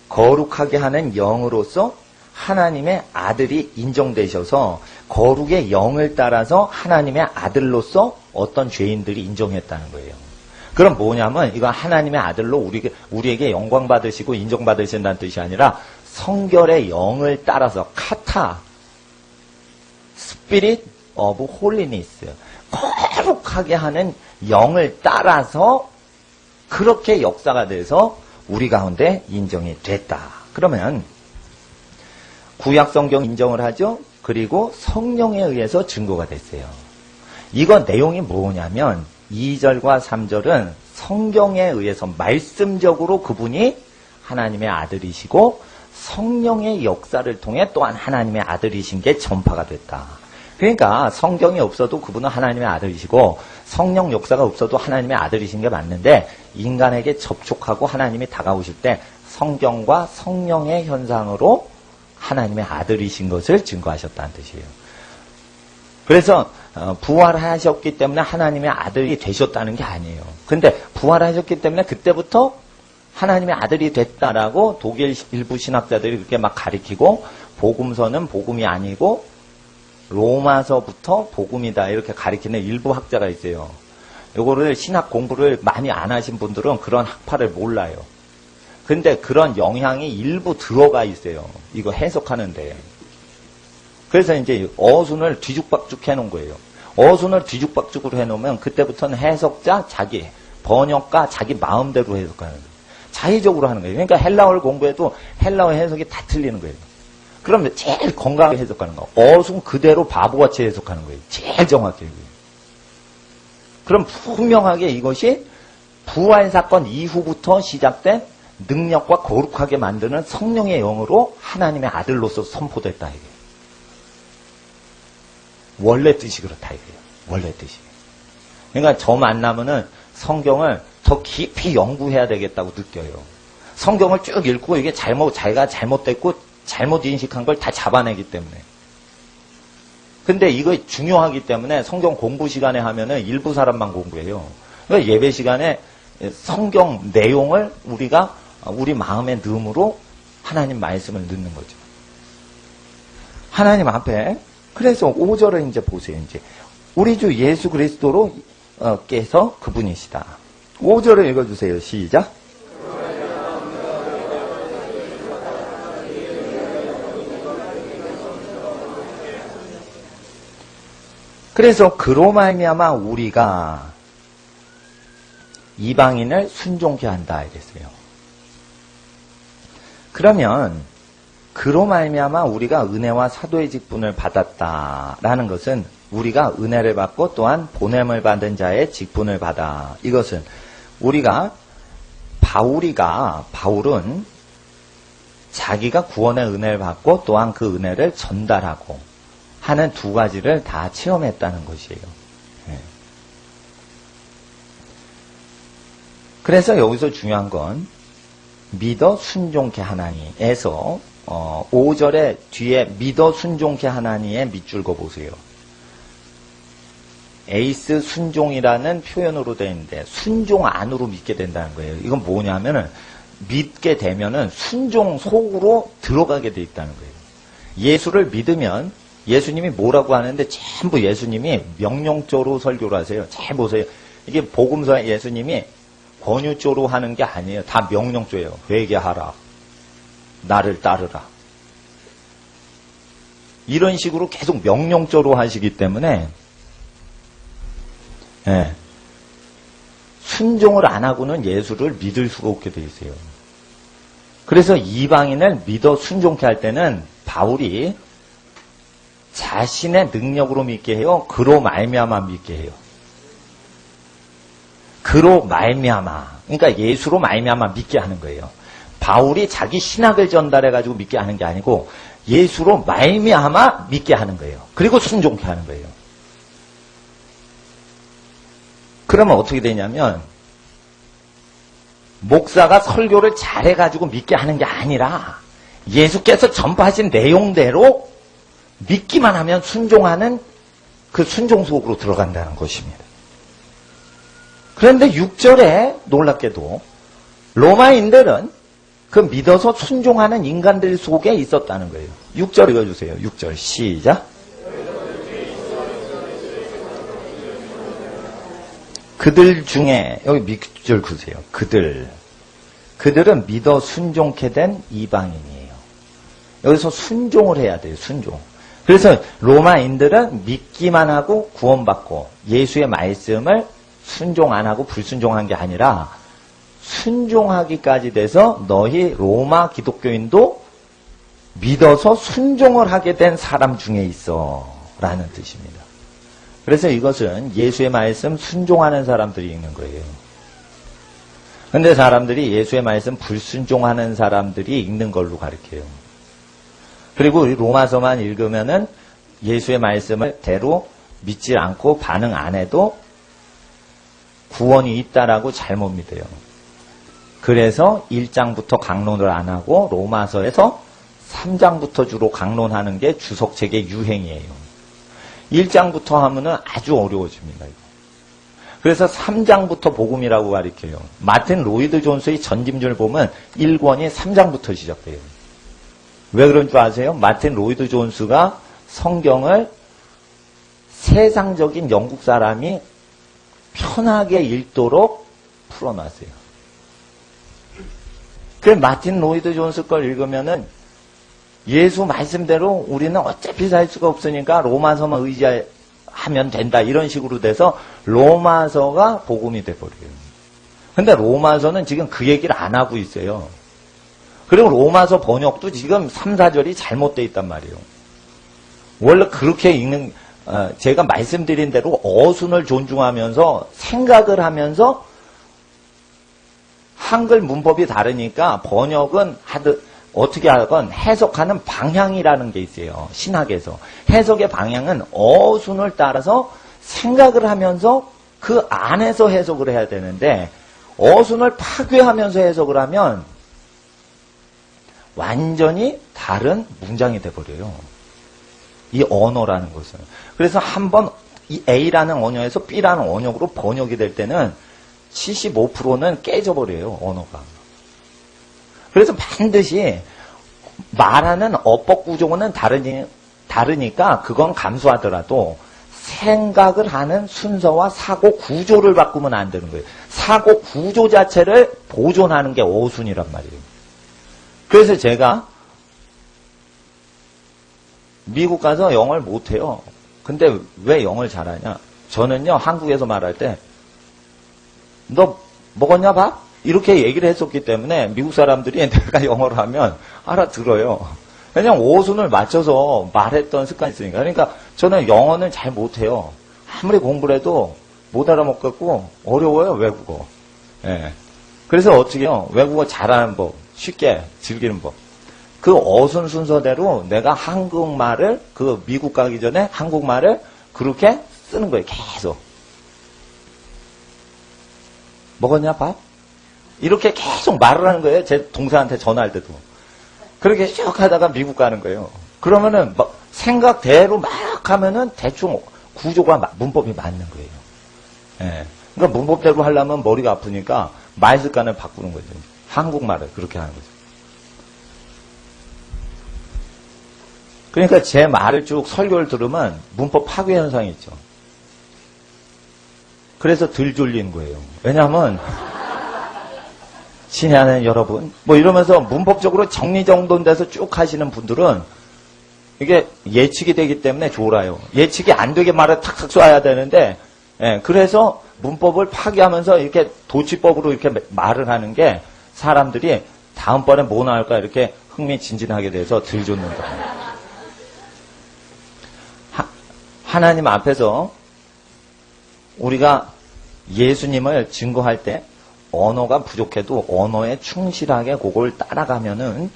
거룩하게 하는 영으로서 하나님의 아들이 인정되셔서 거룩의 영을 따라서 하나님의 아들로서 어떤 죄인들이 인정했다는 거예요. 그럼 뭐냐면 이건 하나님의 아들로 우리에게 영광 받으시고 인정받으신다는 뜻이 아니라 성결의 영을 따라서 카타 Spirit of Holiness, 거룩하게 하는 영을 따라서 그렇게 역사가 돼서 우리 가운데 인정이 됐다. 그러면 구약 성경 인정을 하죠. 그리고 성령에 의해서 증거가 됐어요. 이거 내용이 뭐냐면 2절과 3절은 성경에 의해서 말씀적으로 그분이 하나님의 아들이시고 성령의 역사를 통해 또한 하나님의 아들이신 게 전파가 됐다. 그러니까 성경이 없어도 그분은 하나님의 아들이시고 성령 역사가 없어도 하나님의 아들이신 게 맞는데 인간에게 접촉하고 하나님이 다가오실 때 성경과 성령의 현상으로 하나님의 아들이신 것을 증거하셨다는 뜻이에요. 그래서 부활하셨기 때문에 하나님의 아들이 되셨다는 게 아니에요. 근데 부활하셨기 때문에 그때부터 하나님의 아들이 됐다라고 독일 일부 신학자들이 그렇게 막 가리키고 복음서는 복음이 아니고 로마서부터 복음이다 이렇게 가리키는 일부 학자가 있어요. 요거를 신학 공부를 많이 안 하신 분들은 그런 학파를 몰라요. 근데 그런 영향이 일부 들어가 있어요. 이거 해석하는데. 그래서 이제 어순을 뒤죽박죽 해놓은 거예요. 어순을 뒤죽박죽으로 해놓으면 그때부터는 해석자, 자기, 번역가, 자기 마음대로 해석하는 거예요. 자의적으로 하는 거예요. 그러니까 헬라어를 공부해도 헬라어 해석이 다 틀리는 거예요. 그럼 제일 건강하게 해석하는 거. 어순 그대로 바보같이 해석하는 거예요. 제일 정확해요. 그럼 분명하게 이것이 부활사건 이후부터 시작된 능력과 거룩하게 만드는 성령의 영으로 하나님의 아들로서 선포됐다. 이게. 원래 뜻이 그렇다. 이게요. 원래 뜻이. 그러니까 저 만나면은 성경을 더 깊이 연구해야 되겠다고 느껴요. 성경을 쭉 읽고 이게 자기가 잘못됐고 잘못 인식한 걸 다 잡아내기 때문에. 근데 이거 중요하기 때문에 성경 공부 시간에 하면은 일부 사람만 공부해요. 그러니까 예배 시간에 성경 내용을 우리가 우리 마음의 넣음으로 하나님 말씀을 넣는 거죠. 하나님 앞에. 그래서 5절을 이제 보세요. 이제 우리 주 예수 그리스도로 께서 그분이시다. 5절을 읽어주세요. 시작. 그래서 그로 말미암아 우리가 이방인을 순종케 한다 이랬어요. 그러면 그로 말미암아 우리가 은혜와 사도의 직분을 받았다라는 것은 우리가 은혜를 받고 또한 보냄을 받은 자의 직분을 받아. 이것은 우리가 바울은 자기가 구원의 은혜를 받고 또한 그 은혜를 전달하고 하는 두 가지를 다 체험했다는 것이에요. 그래서 여기서 중요한 건 믿어 순종케 하나니에서 5절의 뒤에 믿어 순종케 하나니의 밑줄 그어보세요. 에이스 순종이라는 표현으로 되어 있는데 순종 안으로 믿게 된다는 거예요. 이건 뭐냐면은 믿게 되면은 순종 속으로 들어가게 돼 있다는 거예요. 예수를 믿으면 예수님이 뭐라고 하는데 전부 예수님이 명령조로 설교를 하세요. 잘 보세요. 이게 복음서에 예수님이 권유조로 하는 게 아니에요. 다 명령조예요. 회개하라. 나를 따르라. 이런 식으로 계속 명령조로 하시기 때문에 예, 순종을 안 하고는 예수를 믿을 수가 없게 돼 있어요. 그래서 이방인을 믿어 순종케 할 때는 바울이 자신의 능력으로 믿게 해요? 그로 말미암아 믿게 해요? 그로 말미암아. 그러니까 예수로 말미암아 믿게 하는 거예요. 바울이 자기 신학을 전달해가지고 믿게 하는 게 아니고 예수로 말미암아 믿게 하는 거예요. 그리고 순종케 하는 거예요. 그러면 어떻게 되냐면 목사가 설교를 잘해가지고 믿게 하는 게 아니라 예수께서 전파하신 내용대로 믿기만 하면 순종하는 그 순종 속으로 들어간다는 것입니다. 그런데 6절에 놀랍게도 로마인들은 그 믿어서 순종하는 인간들 속에 있었다는 거예요. 6절 읽어주세요. 6절 시작. 그들 중에 여기 밑줄 그으세요. 그들은 믿어 순종케 된 이방인이에요. 여기서 순종을 해야 돼요. 순종. 그래서 로마인들은 믿기만 하고 구원받고 예수의 말씀을 순종 안 하고 불순종한 게 아니라 순종하기까지 돼서 너희 로마 기독교인도 믿어서 순종을 하게 된 사람 중에 있어 라는 뜻입니다. 그래서 이것은 예수의 말씀 순종하는 사람들이 읽는 거예요. 그런데 사람들이 예수의 말씀 불순종하는 사람들이 읽는 걸로 가르쳐요. 그리고 로마서만 읽으면은 예수의 말씀을 대로 믿지 않고 반응 안 해도 구원이 있다라고 잘못 믿어요. 그래서 1장부터 강론을 안 하고 로마서에서 3장부터 주로 강론하는 게 주석책의 유행이에요. 1장부터 하면은 아주 어려워집니다. 이거. 그래서 3장부터 복음이라고 가르쳐요. 마틴 로이드 존스의 전짐줄 보면 1권이 3장부터 시작돼요. 왜 그런 줄 아세요? 마틴 로이드 존스가 성경을 세상적인 영국 사람이 편하게 읽도록 풀어놨어요. 그래서 마틴 로이드 존스 걸 읽으면은 예수 말씀대로 우리는 어차피 살 수가 없으니까 로마서만 의지하면 된다. 이런 식으로 돼서 로마서가 복음이 돼버려요. 근데 로마서는 지금 그 얘기를 안 하고 있어요. 그리고 로마서 번역도 지금 3, 4절이 잘못되어 있단 말이에요. 원래 그렇게 읽는, 제가 말씀드린 대로 어순을 존중하면서 생각을 하면서 한글 문법이 다르니까 번역은 어떻게 하건 해석하는 방향이라는 게 있어요. 신학에서. 해석의 방향은 어순을 따라서 생각을 하면서 그 안에서 해석을 해야 되는데 어순을 파괴하면서 해석을 하면 완전히 다른 문장이 돼버려요. 이 언어라는 것은. 그래서 한번 이 A라는 언어에서 B라는 언어로 번역이 될 때는 75%는 깨져버려요. 언어가. 그래서 반드시 말하는 어법 구조는 다르니까 그건 감수하더라도 생각을 하는 순서와 사고 구조를 바꾸면 안 되는 거예요. 사고 구조 자체를 보존하는 게 어순이란 말이에요. 그래서 제가 미국 가서 영어를 못해요. 근데 왜 영어를 잘하냐? 저는요, 한국에서 말할 때 너 먹었냐 밥? 이렇게 얘기를 했었기 때문에 미국 사람들이 내가 영어를 하면 알아들어요. 그냥 어순을 맞춰서 말했던 습관이 있으니까. 그러니까 저는 영어는 잘 못해요. 아무리 공부를 해도 못 알아먹겠고 어려워요, 외국어. 예. 그래서 어떻게 해요? 외국어 잘하는 법, 쉽게 즐기는 법. 그 어순 순서대로 내가 한국말을, 그 미국 가기 전에 한국말을 그렇게 쓰는 거예요, 계속. 먹었냐, 밥? 이렇게 계속 말을 하는 거예요. 제 동생한테 전화할 때도. 그렇게 쭉 하다가 미국 가는 거예요. 그러면은 막 생각대로 막 하면은 대충 구조가, 문법이 맞는 거예요. 예. 그러니까 문법대로 하려면 머리가 아프니까 말 습관을 바꾸는 거죠. 한국말을 그렇게 하는 거죠. 그러니까 제 말을 쭉 설교를 들으면 문법 파괴 현상이 있죠. 그래서 덜 졸리는 거예요. 왜냐하면 신의 하나님 여러분 뭐 이러면서 문법적으로 정리정돈돼서 쭉 하시는 분들은 이게 예측이 되기 때문에 졸아요. 예측이 안 되게 말을 탁탁 쏴야 되는데 그래서 문법을 파괴하면서 이렇게 도치법으로 이렇게 말을 하는 게 사람들이 다음번에 뭐 나올까 이렇게 흥미진진하게 돼서 덜 줬는 거예요. 하나님 앞에서 우리가 예수님을 증거할 때 언어가 부족해도 언어에 충실하게 그걸 따라가면은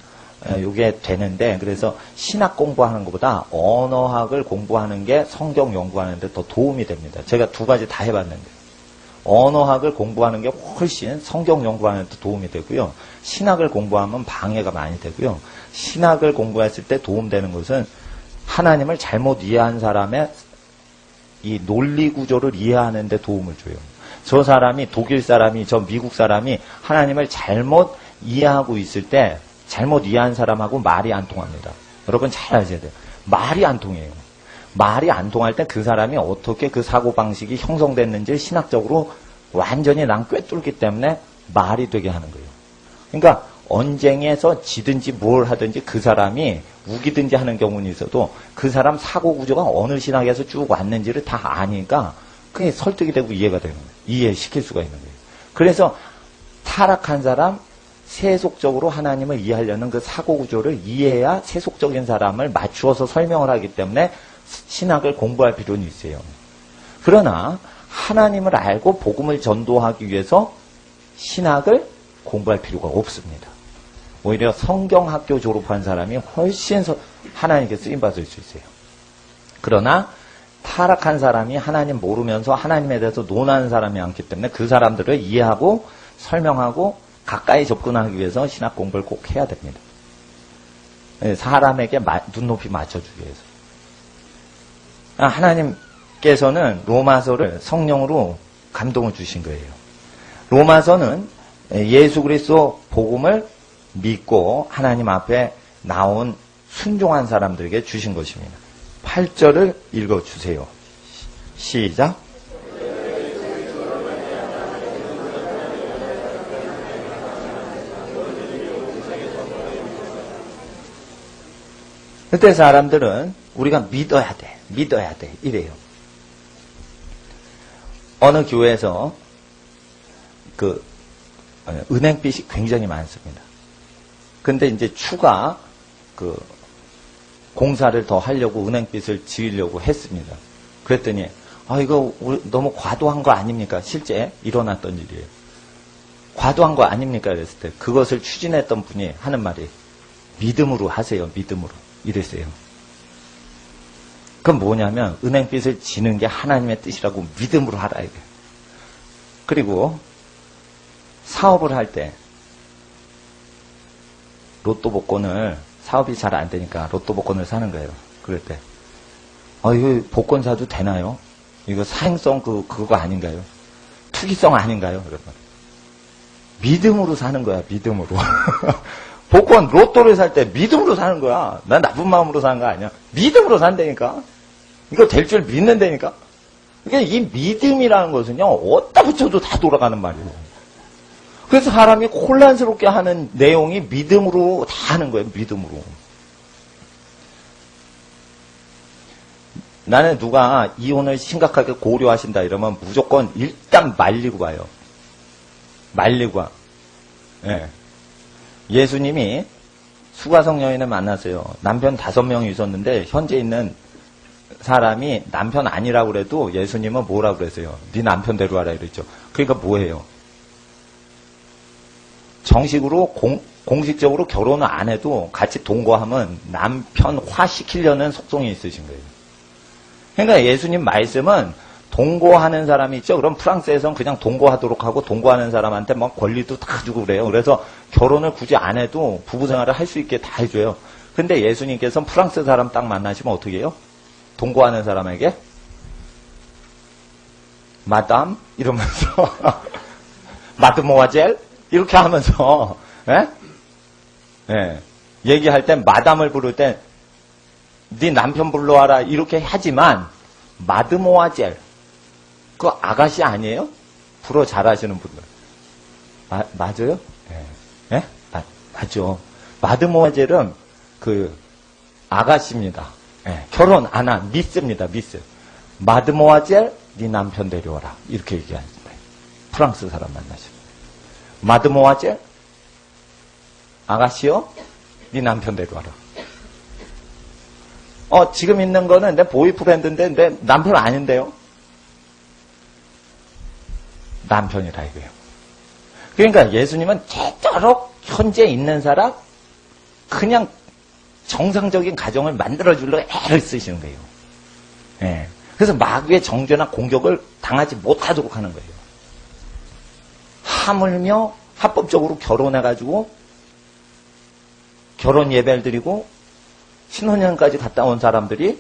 이게 되는데, 그래서 신학 공부하는 것보다 언어학을 공부하는 게 성경 연구하는 데 더 도움이 됩니다. 제가 두 가지 다 해봤는데 언어학을 공부하는 게 훨씬 성경 연구하는 데 도움이 되고요. 신학을 공부하면 방해가 많이 되고요. 신학을 공부했을 때 도움되는 것은 하나님을 잘못 이해한 사람의 이 논리 구조를 이해하는 데 도움을 줘요. 저 사람이 독일 사람이 저 미국 사람이 하나님을 잘못 이해하고 있을 때 잘못 이해한 사람하고 말이 안 통합니다. 여러분 잘 아셔야 돼요. 말이 안 통해요. 말이 안 통할 때 그 사람이 어떻게 그 사고방식이 형성됐는지 신학적으로 완전히 난 꿰뚫기 때문에 말이 되게 하는 거예요. 그러니까 언쟁에서 지든지 뭘 하든지 그 사람이 우기든지 하는 경우는 있어도 그 사람 사고 구조가 어느 신학에서 쭉 왔는지를 다 아니까 그게 설득이 되고 이해가 되는 거예요. 이해시킬 수가 있는 거예요. 그래서 타락한 사람, 세속적으로 하나님을 이해하려는 그 사고 구조를 이해해야 세속적인 사람을 맞추어서 설명을 하기 때문에 신학을 공부할 필요는 있어요. 그러나 하나님을 알고 복음을 전도하기 위해서 신학을 공부할 필요가 없습니다. 오히려 성경학교 졸업한 사람이 훨씬 하나님께 쓰임받을 수 있어요. 그러나 타락한 사람이 하나님 모르면서 하나님에 대해서 논하는 사람이 많기 때문에 그 사람들을 이해하고 설명하고 가까이 접근하기 위해서 신학 공부를 꼭 해야 됩니다. 사람에게 눈높이 맞춰주기 위해서. 하나님께서는 로마서를 성령으로 감동을 주신 거예요. 로마서는 예수 그리스도 복음을 믿고 하나님 앞에 나온 순종한 사람들에게 주신 것입니다. 8절을 읽어주세요. 시작. 그때 사람들은 우리가 믿어야 돼 이래요. 어느 교회에서 은행빚이 굉장히 많습니다. 근데 이제 추가 공사를 더 하려고 은행빚을 지으려고 했습니다. 그랬더니 이거 너무 과도한 거 아닙니까? 실제 일어났던 일이에요. 과도한 거 아닙니까? 그랬을 때 그것을 추진했던 분이 하는 말이 믿음으로 하세요. 믿음으로. 이랬어요. 그건 뭐냐면 은행빚을 지는 게 하나님의 뜻이라고 믿음으로 하라 이거예요. 그리고 사업을 할 때 로또 복권을 사업이 잘 안 되니까 로또 복권을 사는 거예요. 그럴 때 이거 복권 사도 되나요? 이거 사행성 그거 아닌가요? 투기성 아닌가요? 여러분 믿음으로 사는 거야. 믿음으로. 복권 로또를 살 때 믿음으로 사는 거야. 난 나쁜 마음으로 사는 거 아니야. 믿음으로 산다니까. 이거 될 줄 믿는다니까. 그러니까 이 믿음이라는 것은요 어디다 붙여도 다 돌아가는 말이에요. 그래서 사람이 혼란스럽게 하는 내용이 믿음으로 다 하는 거예요. 믿음으로. 나는 누가 이혼을 심각하게 고려하신다 이러면 무조건 일단 말리고 봐요. 말리고 와. 예. 예수님이 수가성 여인을 만났어요. 남편 5명이 있었는데 현재 있는 사람이 남편 아니라고 그래도 예수님은 뭐라고 그랬어요? 네 남편 데려와라 이랬죠. 그러니까 뭐예요? 정식으로 공식적으로 결혼을 안 해도 같이 동거하면 남편화 시키려는 속성이 있으신 거예요. 그러니까 예수님 말씀은 동거하는 사람이 있죠. 그럼 프랑스에서는 그냥 동거하도록 하고 동거하는 사람한테 막 권리도 다 주고 그래요. 그래서 결혼을 굳이 안 해도 부부 생활을 할 수 있게 다 해줘요. 근데 예수님께서는 프랑스 사람 딱 만나시면 어떻게 해요? 동거하는 사람에게 마담 이러면서 마드모아젤 이렇게 하면서 얘기할 때 마담을 부를 때 네 남편 불러와라 이렇게 하지만 마드모아젤 그 아가씨 아니에요? 불어 잘하시는 분들 맞아요? 예? 맞죠. 마드모아젤은 그 아가씨입니다. 예, 결혼 안 한 미스입니다. 미스. 마드모아젤 네 남편 데려와라 이렇게 얘기합니다. 프랑스 사람 만나시면 마드모아젤 아가씨요? 네 남편 데려와라. 지금 있는 거는 내 보이프렌드인데 내 남편 아닌데요? 남편이라 이거예요. 그러니까 예수님은 되도록 현재 있는 사람 그냥 정상적인 가정을 만들어주려고 애를 쓰시는 거예요. 예. 그래서 마귀의 정죄나 공격을 당하지 못하도록 하는 거예요. 하물며 합법적으로 결혼해가지고 결혼 예배를 드리고 신혼여행까지 갔다 온 사람들이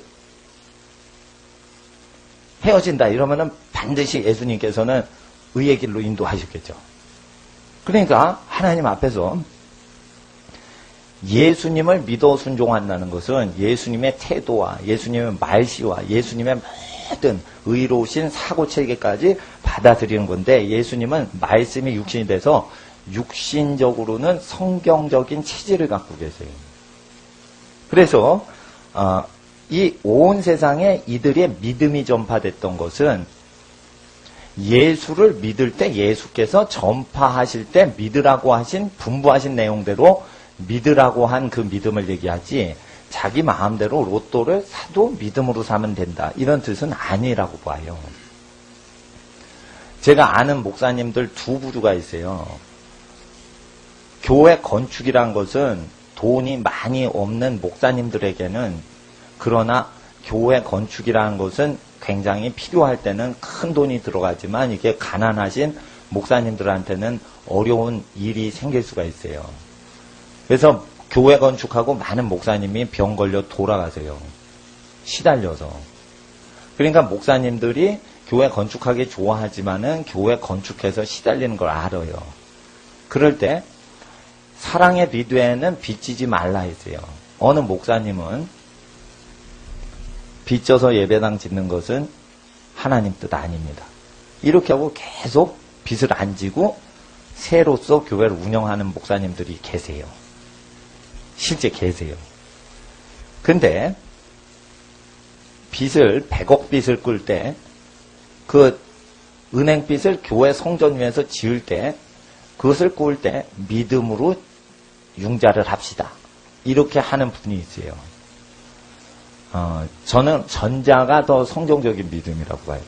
헤어진다 이러면은 반드시 예수님께서는 의의 길로 인도하셨겠죠. 그러니까 하나님 앞에서 예수님을 믿어 순종한다는 것은 예수님의 태도와 예수님의 말씨와 예수님의 모든 의로우신 사고체계까지 받아들이는 건데 예수님은 말씀이 육신이 돼서 육신적으로는 성경적인 체질을 갖고 계세요. 그래서 이 온 세상에 이들의 믿음이 전파됐던 것은 예수를 믿을 때 예수께서 전파하실 때 믿으라고 하신 분부하신 내용대로 믿으라고 한 그 믿음을 얘기하지 자기 마음대로 로또를 사도 믿음으로 사면 된다 이런 뜻은 아니라고 봐요. 제가 아는 목사님들 두 부류가 있어요. 교회 건축이란 것은 돈이 많이 없는 목사님들에게는 그러나 교회 건축이라는 것은 굉장히 필요할 때는 큰 돈이 들어가지만 이게 가난하신 목사님들한테는 어려운 일이 생길 수가 있어요. 그래서 교회 건축하고 많은 목사님이 병 걸려 돌아가세요. 시달려서. 그러니까 목사님들이 교회 건축하기 좋아하지만은 교회 건축해서 시달리는 걸 알아요. 그럴 때 사랑의 비두에는 빚지지 말라 했어요. 어느 목사님은 빚져서 예배당 짓는 것은 하나님 뜻 아닙니다. 이렇게 하고 계속 빚을 안 지고 새로서 교회를 운영하는 목사님들이 계세요. 실제 계세요. 근데 빚을 100억 빚을 꿀 때 그 은행 빚을 교회 성전 위에서 지을 때 그것을 꿀 때 믿음으로 융자를 합시다. 이렇게 하는 분이 있어요. 저는 전자가 더 성경적인 믿음이라고 봐요.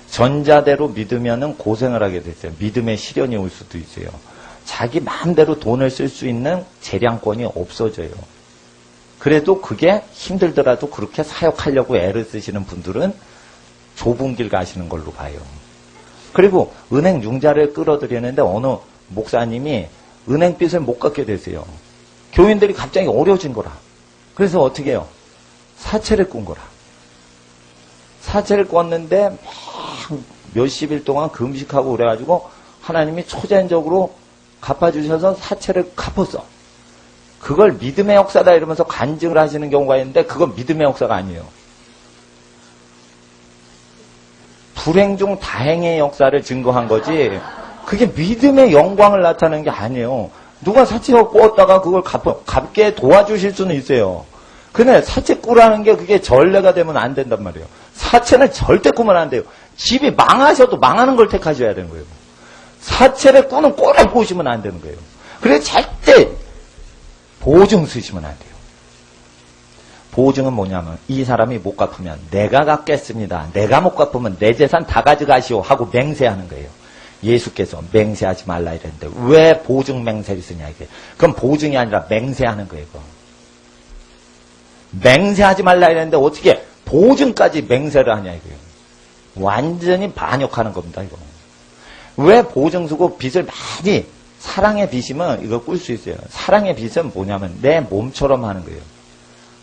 전자대로 믿으면은 고생을 하게 됐어요. 믿음의 시련이 올 수도 있어요. 자기 마음대로 돈을 쓸 수 있는 재량권이 없어져요. 그래도 그게 힘들더라도 그렇게 사역하려고 애를 쓰시는 분들은 좁은 길 가시는 걸로 봐요. 그리고 은행 융자를 끌어들이는데 어느 목사님이 은행빚을 못 갚게 되세요. 교인들이 갑자기 어려워진 거라. 그래서 어떻게 해요? 사채를 꾼 거라. 사채를 꿨는데 몇십일 동안 금식하고 그래가지고 하나님이 초전적으로 갚아주셔서 사채를 갚았어. 그걸 믿음의 역사다 이러면서 간증을 하시는 경우가 있는데 그건 믿음의 역사가 아니에요. 불행 중 다행의 역사를 증거한 거지 그게 믿음의 영광을 나타내는 게 아니에요. 누가 사채 꿨다가 그걸 갚게 도와주실 수는 있어요. 근데 사채 꾸라는 게 그게 전례가 되면 안 된단 말이에요. 사채는 절대 꾸면 안 돼요. 집이 망하셔도 망하는 걸 택하셔야 되는 거예요. 사채를 꾸는 꼴을 보시면 안 되는 거예요. 그래서 절대 보증 쓰시면 안 돼요. 보증은 뭐냐면 이 사람이 못 갚으면 내가 갚겠습니다. 내가 못 갚으면 내 재산 다 가져가시오 하고 맹세하는 거예요. 예수께서 맹세하지 말라 이랬는데 왜 보증 맹세를 쓰냐 이게. 그건 보증이 아니라 맹세하는 거예요. 그거. 맹세하지 말라 이랬는데 어떻게 보증까지 맹세를 하냐 이거예요. 완전히 반역하는 겁니다. 이거. 왜 보증 쓰고 빚을 많이 사랑의 빚이면 이거 꿀 수 있어요. 사랑의 빚은 뭐냐면 내 몸처럼 하는 거예요.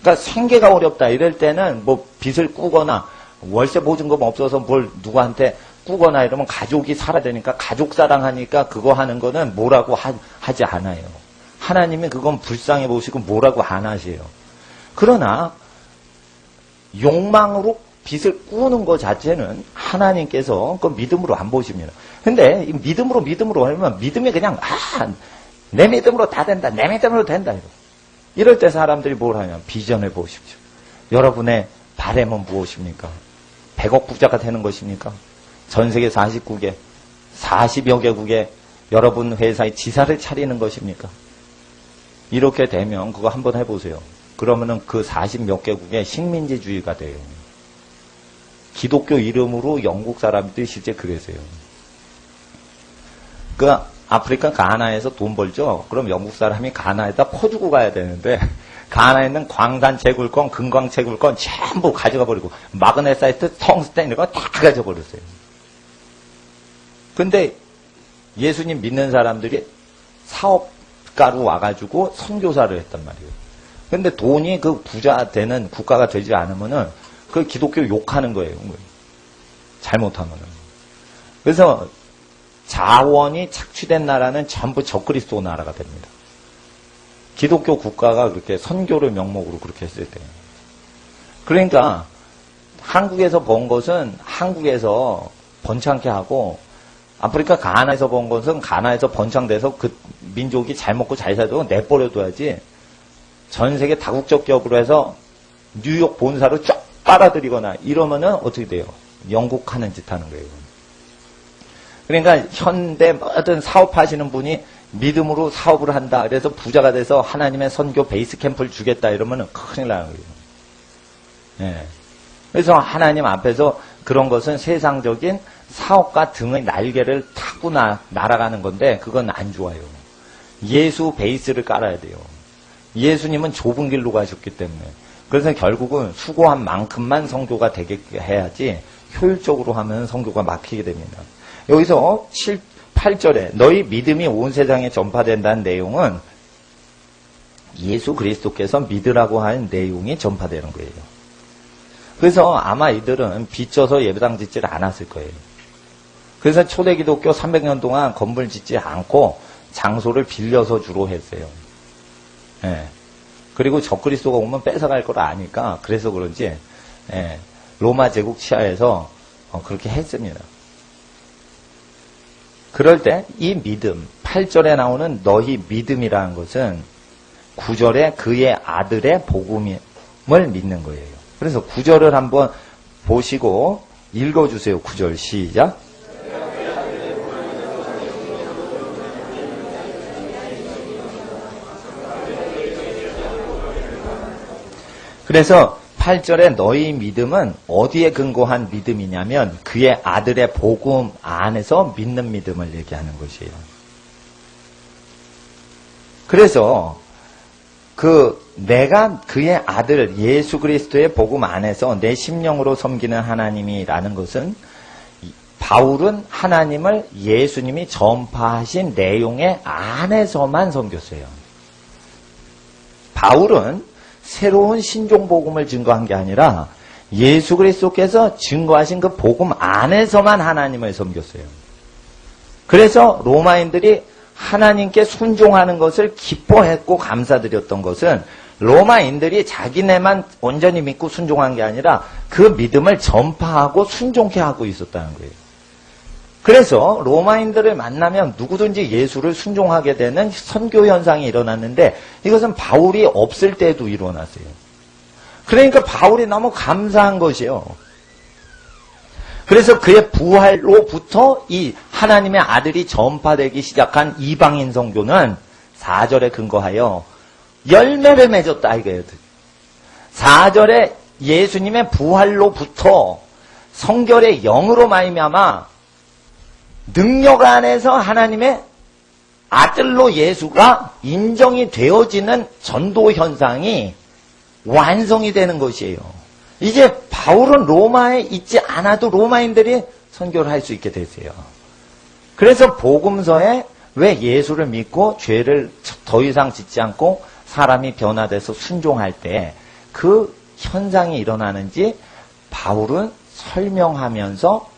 그러니까 생계가 어렵다 이럴 때는 뭐 빚을 꾸거나 월세 보증금 없어서 뭘 누구한테 꾸거나 이러면 가족이 살아야 되니까 가족 사랑하니까 그거 하는 거는 뭐라고 하지 않아요. 하나님이 그건 불쌍해 보시고 뭐라고 안 하세요. 그러나 욕망으로 빛을 꾸는 것 자체는 하나님께서 그 믿음으로 안 보십니다. 근데 이 믿음으로 하면 믿음이 그냥 내 믿음으로 다 된다. 내 믿음으로 된다. 이럴 때 사람들이 뭘 하냐. 비전을 보십시오. 여러분의 바람은 무엇입니까? 100억 부자가 되는 것입니까? 전 세계 49개, 40여 개국에 여러분 회사에 지사를 차리는 것입니까? 이렇게 되면 그거 한번 해보세요. 그러면은 그 40몇 개국의 식민지주의가 돼요. 기독교 이름으로 영국 사람들이 실제 그랬어요. 그 아프리카 가나에서 돈 벌죠? 그럼 영국 사람이 가나에다 퍼주고 가야 되는데 가나에 있는 광산 채굴권, 금광 채굴권 전부 가져가 버리고 마그네사이트, 텅스텐 이런 거 다 가져버렸어요. 근데 예수님 믿는 사람들이 사업가로 와가지고 선교사를 했단 말이에요. 근데 돈이 그 부자 되는 국가가 되지 않으면은 그 기독교 욕하는 거예요. 잘못하면은. 그래서 자원이 착취된 나라는 전부 적그리스도 나라가 됩니다. 기독교 국가가 그렇게 선교를 명목으로 그렇게 했을 때. 그러니까 한국에서 번 것은 한국에서 번창케 하고 아프리카 가나에서 번 것은 가나에서 번창돼서 그 민족이 잘 먹고 잘 살도록 내버려둬야지 전 세계 다국적 기업으로 해서 뉴욕 본사로 쫙 빨아들이거나 이러면은 어떻게 돼요? 영국 하는 짓 하는 거예요. 그러니까 현대 모든 사업하시는 분이 믿음으로 사업을 한다. 그래서 부자가 돼서 하나님의 선교 베이스 캠프를 주겠다 이러면은 큰일 나는 거예요. 예. 그래서 하나님 앞에서 그런 것은 세상적인 사업가 등의 날개를 타고 날아가는 건데 그건 안 좋아요. 예수 베이스를 깔아야 돼요. 예수님은 좁은 길로 가셨기 때문에. 그래서 결국은 수고한 만큼만 선교가 되게 해야지 효율적으로 하면 선교가 막히게 됩니다. 여기서 8절에 너희 믿음이 온 세상에 전파된다는 내용은 예수 그리스도께서 믿으라고 하는 내용이 전파되는 거예요. 그래서 아마 이들은 빚져서 예배당 짓지를 않았을 거예요. 그래서 초대 기독교 300년 동안 건물 짓지 않고 장소를 빌려서 주로 했어요. 예. 그리고 적그리스도가 오면 뺏어갈 걸 아니까 그래서 그런지 로마 제국 치하에서 그렇게 했습니다. 그럴 때 이 믿음, 8절에 나오는 너희 믿음이라는 것은 9절에 그의 아들의 복음을 믿는 거예요. 그래서 9절을 한번 보시고 읽어주세요. 9절 시작. 그래서 8절에 너희 믿음은 어디에 근거한 믿음이냐면 그의 아들의 복음 안에서 믿는 믿음을 얘기하는 것이에요. 그래서 내가 그의 아들 예수 그리스도의 복음 안에서 내 심령으로 섬기는 하나님이라는 것은 바울은 하나님을 예수님이 전파하신 내용의 안에서만 섬겼어요. 바울은 새로운 신종복음을 증거한 게 아니라 예수 그리스도께서 증거하신 그 복음 안에서만 하나님을 섬겼어요. 그래서 로마인들이 하나님께 순종하는 것을 기뻐했고 감사드렸던 것은 로마인들이 자기네만 온전히 믿고 순종한 게 아니라 그 믿음을 전파하고 순종케 하고 있었다는 거예요. 그래서 로마인들을 만나면 누구든지 예수를 순종하게 되는 선교 현상이 일어났는데 이것은 바울이 없을 때도 일어났어요. 그러니까 바울이 너무 감사한 것이에요. 그래서 그의 부활로부터 이 하나님의 아들이 전파되기 시작한 이방인 선교는 4절에 근거하여 열매를 맺었다 이거예요. 4절에 예수님의 부활로부터 성결의 영으로 말미암아 능력 안에서 하나님의 아들로 예수가 인정이 되어지는 전도 현상이 완성이 되는 것이에요. 이제 바울은 로마에 있지 않아도 로마인들이 선교를 할 수 있게 됐어요. 그래서 복음서에 왜 예수를 믿고 죄를 더 이상 짓지 않고 사람이 변화돼서 순종할 때 그 현상이 일어나는지 바울은 설명하면서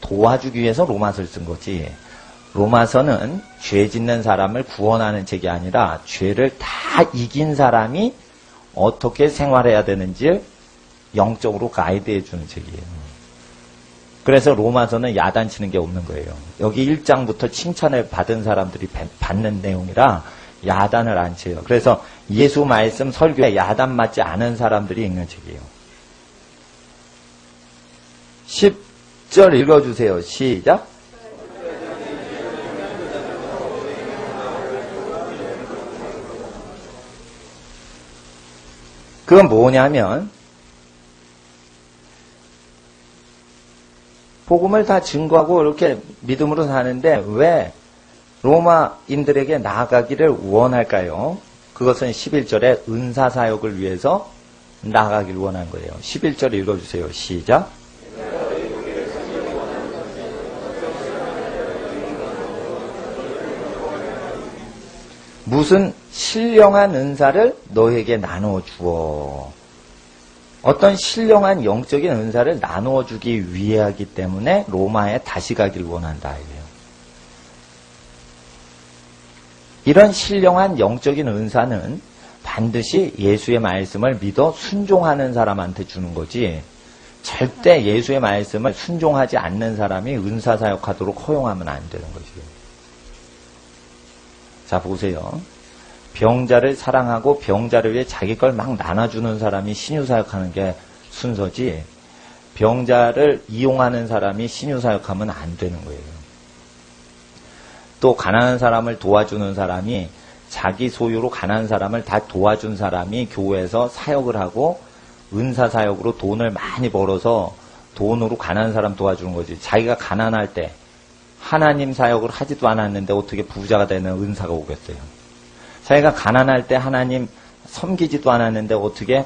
도와주기 위해서 로마서를 쓴 거지. 로마서는 죄 짓는 사람을 구원하는 책이 아니라 죄를 다 이긴 사람이 어떻게 생활해야 되는지 영적으로 가이드해 주는 책이에요. 그래서 로마서는 야단치는 게 없는 거예요. 여기 1장부터 칭찬을 받은 사람들이 받는 내용이라 야단을 안 쳐요. 그래서 예수 말씀 설교에 야단 맞지 않은 사람들이 읽는 책이에요. 10절 읽어주세요. 시작. 그건 뭐냐면 복음을 다 증거하고 이렇게 믿음으로 사는데 왜 로마인들에게 나아가기를 원할까요? 그것은 11절에 은사사역을 위해서 나아가기를 원한 거예요. 11절 읽어주세요. 시작. 무슨 신령한 은사를 너에게 나누어 주어. 어떤 신령한 영적인 은사를 나누어 주기 위해 하기 때문에 로마에 다시 가기를 원한다. 이래요. 이런 신령한 영적인 은사는 반드시 예수의 말씀을 믿어 순종하는 사람한테 주는 거지, 절대 예수의 말씀을 순종하지 않는 사람이 은사사역하도록 허용하면 안 되는 거지. 자, 보세요. 병자를 사랑하고 병자를 위해 자기 걸 막 나눠주는 사람이 신유사역하는 게 순서지, 병자를 이용하는 사람이 신유사역하면 안 되는 거예요. 또 가난한 사람을 도와주는 사람이 자기 소유로 가난한 사람을 다 도와준 사람이 교회에서 사역을 하고 은사사역으로 돈을 많이 벌어서 돈으로 가난한 사람 도와주는 거지, 자기가 가난할 때 하나님 사역을 하지도 않았는데 어떻게 부자가 되는 은사가 오겠어요? 자기가 가난할 때 하나님 섬기지도 않았는데 어떻게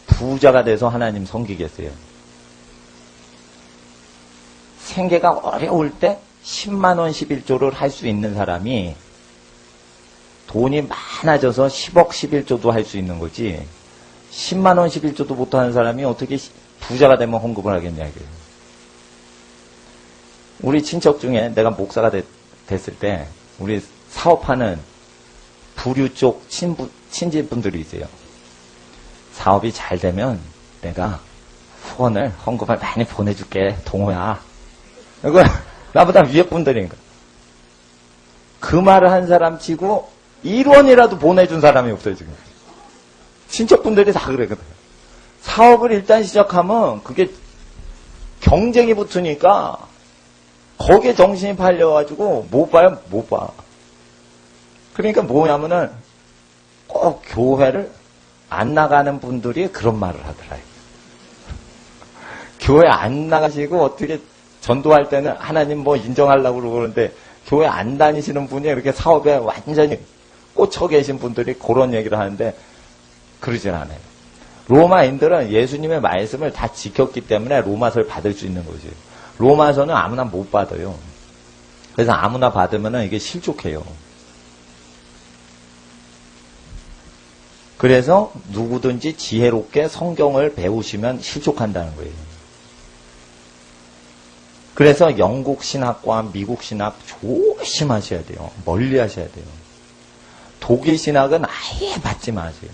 부자가 돼서 하나님 섬기겠어요? 생계가 어려울 때 10만 원 11조를 할 수 있는 사람이 돈이 많아져서 10억 11조도 할 수 있는 거지, 10만 원 11조도 못하는 사람이 어떻게 부자가 되면 헌금을 하겠냐 이거예요. 우리 친척 중에 내가 목사가 됐을 때 우리 사업하는 부류 쪽 친지분들이 있어요. 사업이 잘 되면 내가 후원을, 헌금을 많이 보내줄게, 동호야. 이거 나보다 위에 분들인가. 그 말을 한 사람 치고 1원이라도 보내준 사람이 없어요, 지금. 친척분들이 다 그러거든요. 사업을 일단 시작하면 그게 경쟁이 붙으니까 거기에 정신이 팔려가지고 못 봐요, 못 봐. 그러니까 뭐냐면은 꼭 교회를 안 나가는 분들이 그런 말을 하더라고요. 교회 안 나가시고 어떻게 전도할 때는 하나님 뭐 인정하려고 그러는데 교회 안 다니시는 분이 이렇게 사업에 완전히 꽂혀 계신 분들이 그런 얘기를 하는데 그러진 않아요. 로마인들은 예수님의 말씀을 다 지켰기 때문에 로마서를 받을 수 있는 거지. 로마서는 아무나 못 받아요. 그래서 아무나 받으면 이게 실족해요. 그래서 누구든지 지혜롭게 성경을 배우시면 실족한다는 거예요. 그래서 영국 신학과 미국 신학 조심하셔야 돼요. 멀리 하셔야 돼요. 독일 신학은 아예 받지 마세요.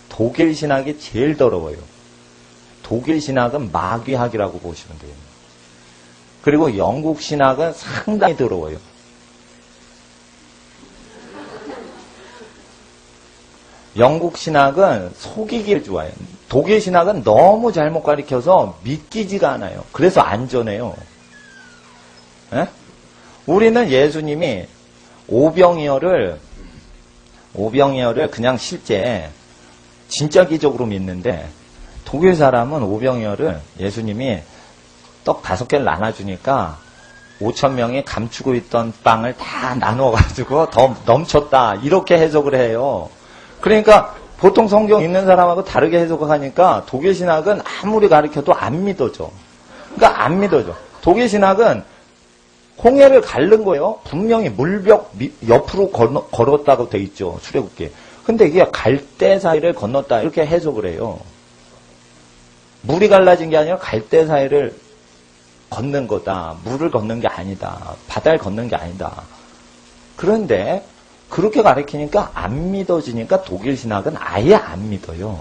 독일 신학이 제일 더러워요. 독일 신학은 마귀학이라고 보시면 돼요. 그리고 영국 신학은 상당히 더러워요. 영국 신학은 속이기를 좋아해요. 독일 신학은 너무 잘못 가르쳐서 믿기지가 않아요. 그래서 안전해요. 에? 우리는 예수님이 오병이어를 그냥 실제 진짜 기적으로 믿는데, 독일 사람은 오병이어를 예수님이 떡 5개를 나눠주니까 5,000명이 감추고 있던 빵을 다 나눠가지고 더 넘쳤다, 이렇게 해석을 해요. 그러니까 보통 성경 읽는 사람하고 다르게 해석하니까 독일 신학은 아무리 가르쳐도 안 믿어져. 그러니까 안 믿어져. 독일 신학은 홍해를 가른 거예요. 분명히 물벽 옆으로 걸었다고 돼 있죠, 출애굽기에. 근데 이게 갈대 사이를 건넜다, 이렇게 해석을 해요. 물이 갈라진 게 아니라 갈대 사이를 걷는 거다. 물을 걷는 게 아니다. 바다를 걷는 게 아니다. 그런데 그렇게 가르치니까 안 믿어지니까 독일 신학은 아예 안 믿어요.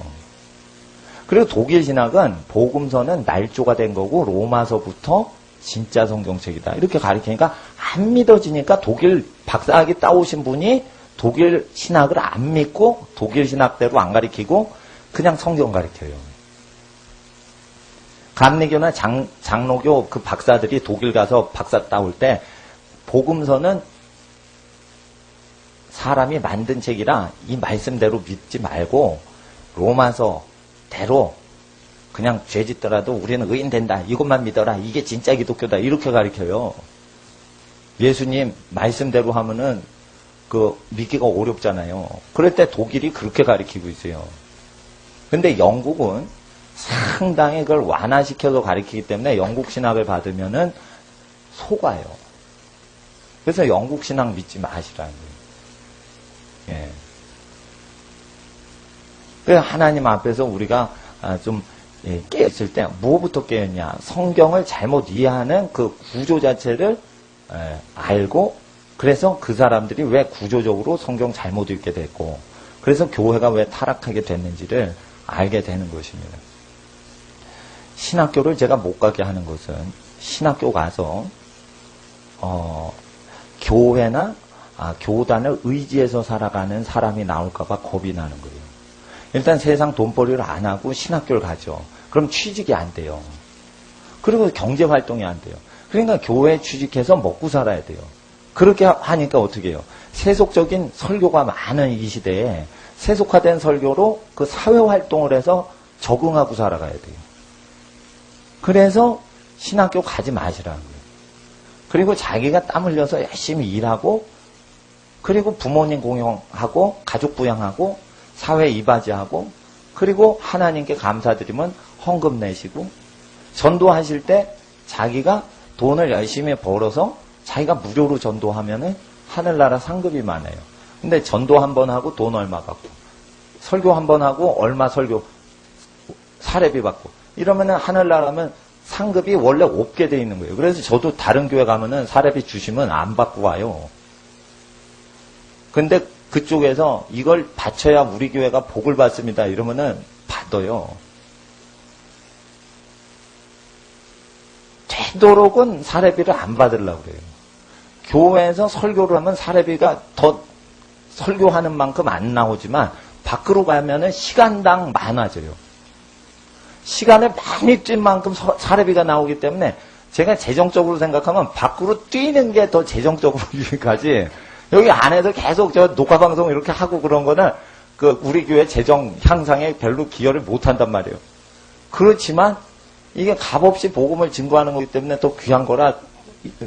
그리고 독일 신학은 복음서는 날조가 된 거고 로마서부터 진짜 성경책이다. 이렇게 가르치니까 안 믿어지니까 독일 박사학위 따오신 분이 독일 신학을 안 믿고 독일 신학대로 안 가르치고 그냥 성경 가르쳐요. 감리교나 장로교 그 박사들이 독일 가서 박사 따올 때 복음서는 사람이 만든 책이라 이 말씀대로 믿지 말고 로마서대로 그냥 죄 짓더라도 우리는 의인 된다. 이것만 믿어라. 이게 진짜 기독교다. 이렇게 가르쳐요. 예수님 말씀대로 하면은 그 믿기가 어렵잖아요. 그럴 때 독일이 그렇게 가르치고 있어요. 근데 영국은 상당히 그걸 완화시켜서 가르치기 때문에 영국 신학을 받으면은 속아요. 그래서 영국 신학 믿지 마시라는 거예요. 예. 그래서 하나님 앞에서 우리가 좀 깨었을 때 뭐부터 깨었냐? 성경을 잘못 이해하는 그 구조 자체를 알고 그래서 그 사람들이 왜 구조적으로 성경 잘못 읽게 됐고 그래서 교회가 왜 타락하게 됐는지를 알게 되는 것입니다. 신학교를 제가 못 가게 하는 것은 신학교 가서 교회나 교단을 의지해서 살아가는 사람이 나올까 봐 겁이 나는 거예요. 일단 세상 돈벌이를 안 하고 신학교를 가죠. 그럼 취직이 안 돼요. 그리고 경제활동이 안 돼요. 그러니까 교회에 취직해서 먹고 살아야 돼요. 그렇게 하니까 어떻게 해요? 세속적인 설교가 많은 이 시대에 세속화된 설교로 그 사회활동을 해서 적응하고 살아가야 돼요. 그래서 신학교 가지 마시라는 거예요. 그리고 자기가 땀 흘려서 열심히 일하고 그리고 부모님 공경하고 가족 부양하고 사회 이바지하고 그리고 하나님께 감사드리면 헌금 내시고 전도하실 때 자기가 돈을 열심히 벌어서 자기가 무료로 전도하면은 하늘나라 상급이 많아요. 근데 전도 한 번 하고 돈 얼마 받고 설교 한 번 하고 얼마 설교 사례비 받고 이러면은 하늘나라면 상급이 원래 없게 돼 있는 거예요. 그래서 저도 다른 교회 가면은 사례비 주시면 안 받고 와요. 근데 그쪽에서 이걸 바쳐야 우리 교회가 복을 받습니다. 이러면은 받아요. 되도록은 사례비를 안 받으려고 그래요. 교회에서 설교를 하면 사례비가 더 설교하는 만큼 안 나오지만 밖으로 가면은 시간당 많아져요. 시간을 많이 뛴 만큼 사례비가 나오기 때문에 제가 재정적으로 생각하면 밖으로 뛰는 게 더 재정적으로 가지 여기 안에서 계속 저 녹화방송 이렇게 하고 그런 거는 그 우리 교회 재정 향상에 별로 기여를 못 한단 말이에요. 그렇지만 이게 값없이 복음을 증거하는 거기 때문에 더 귀한 거라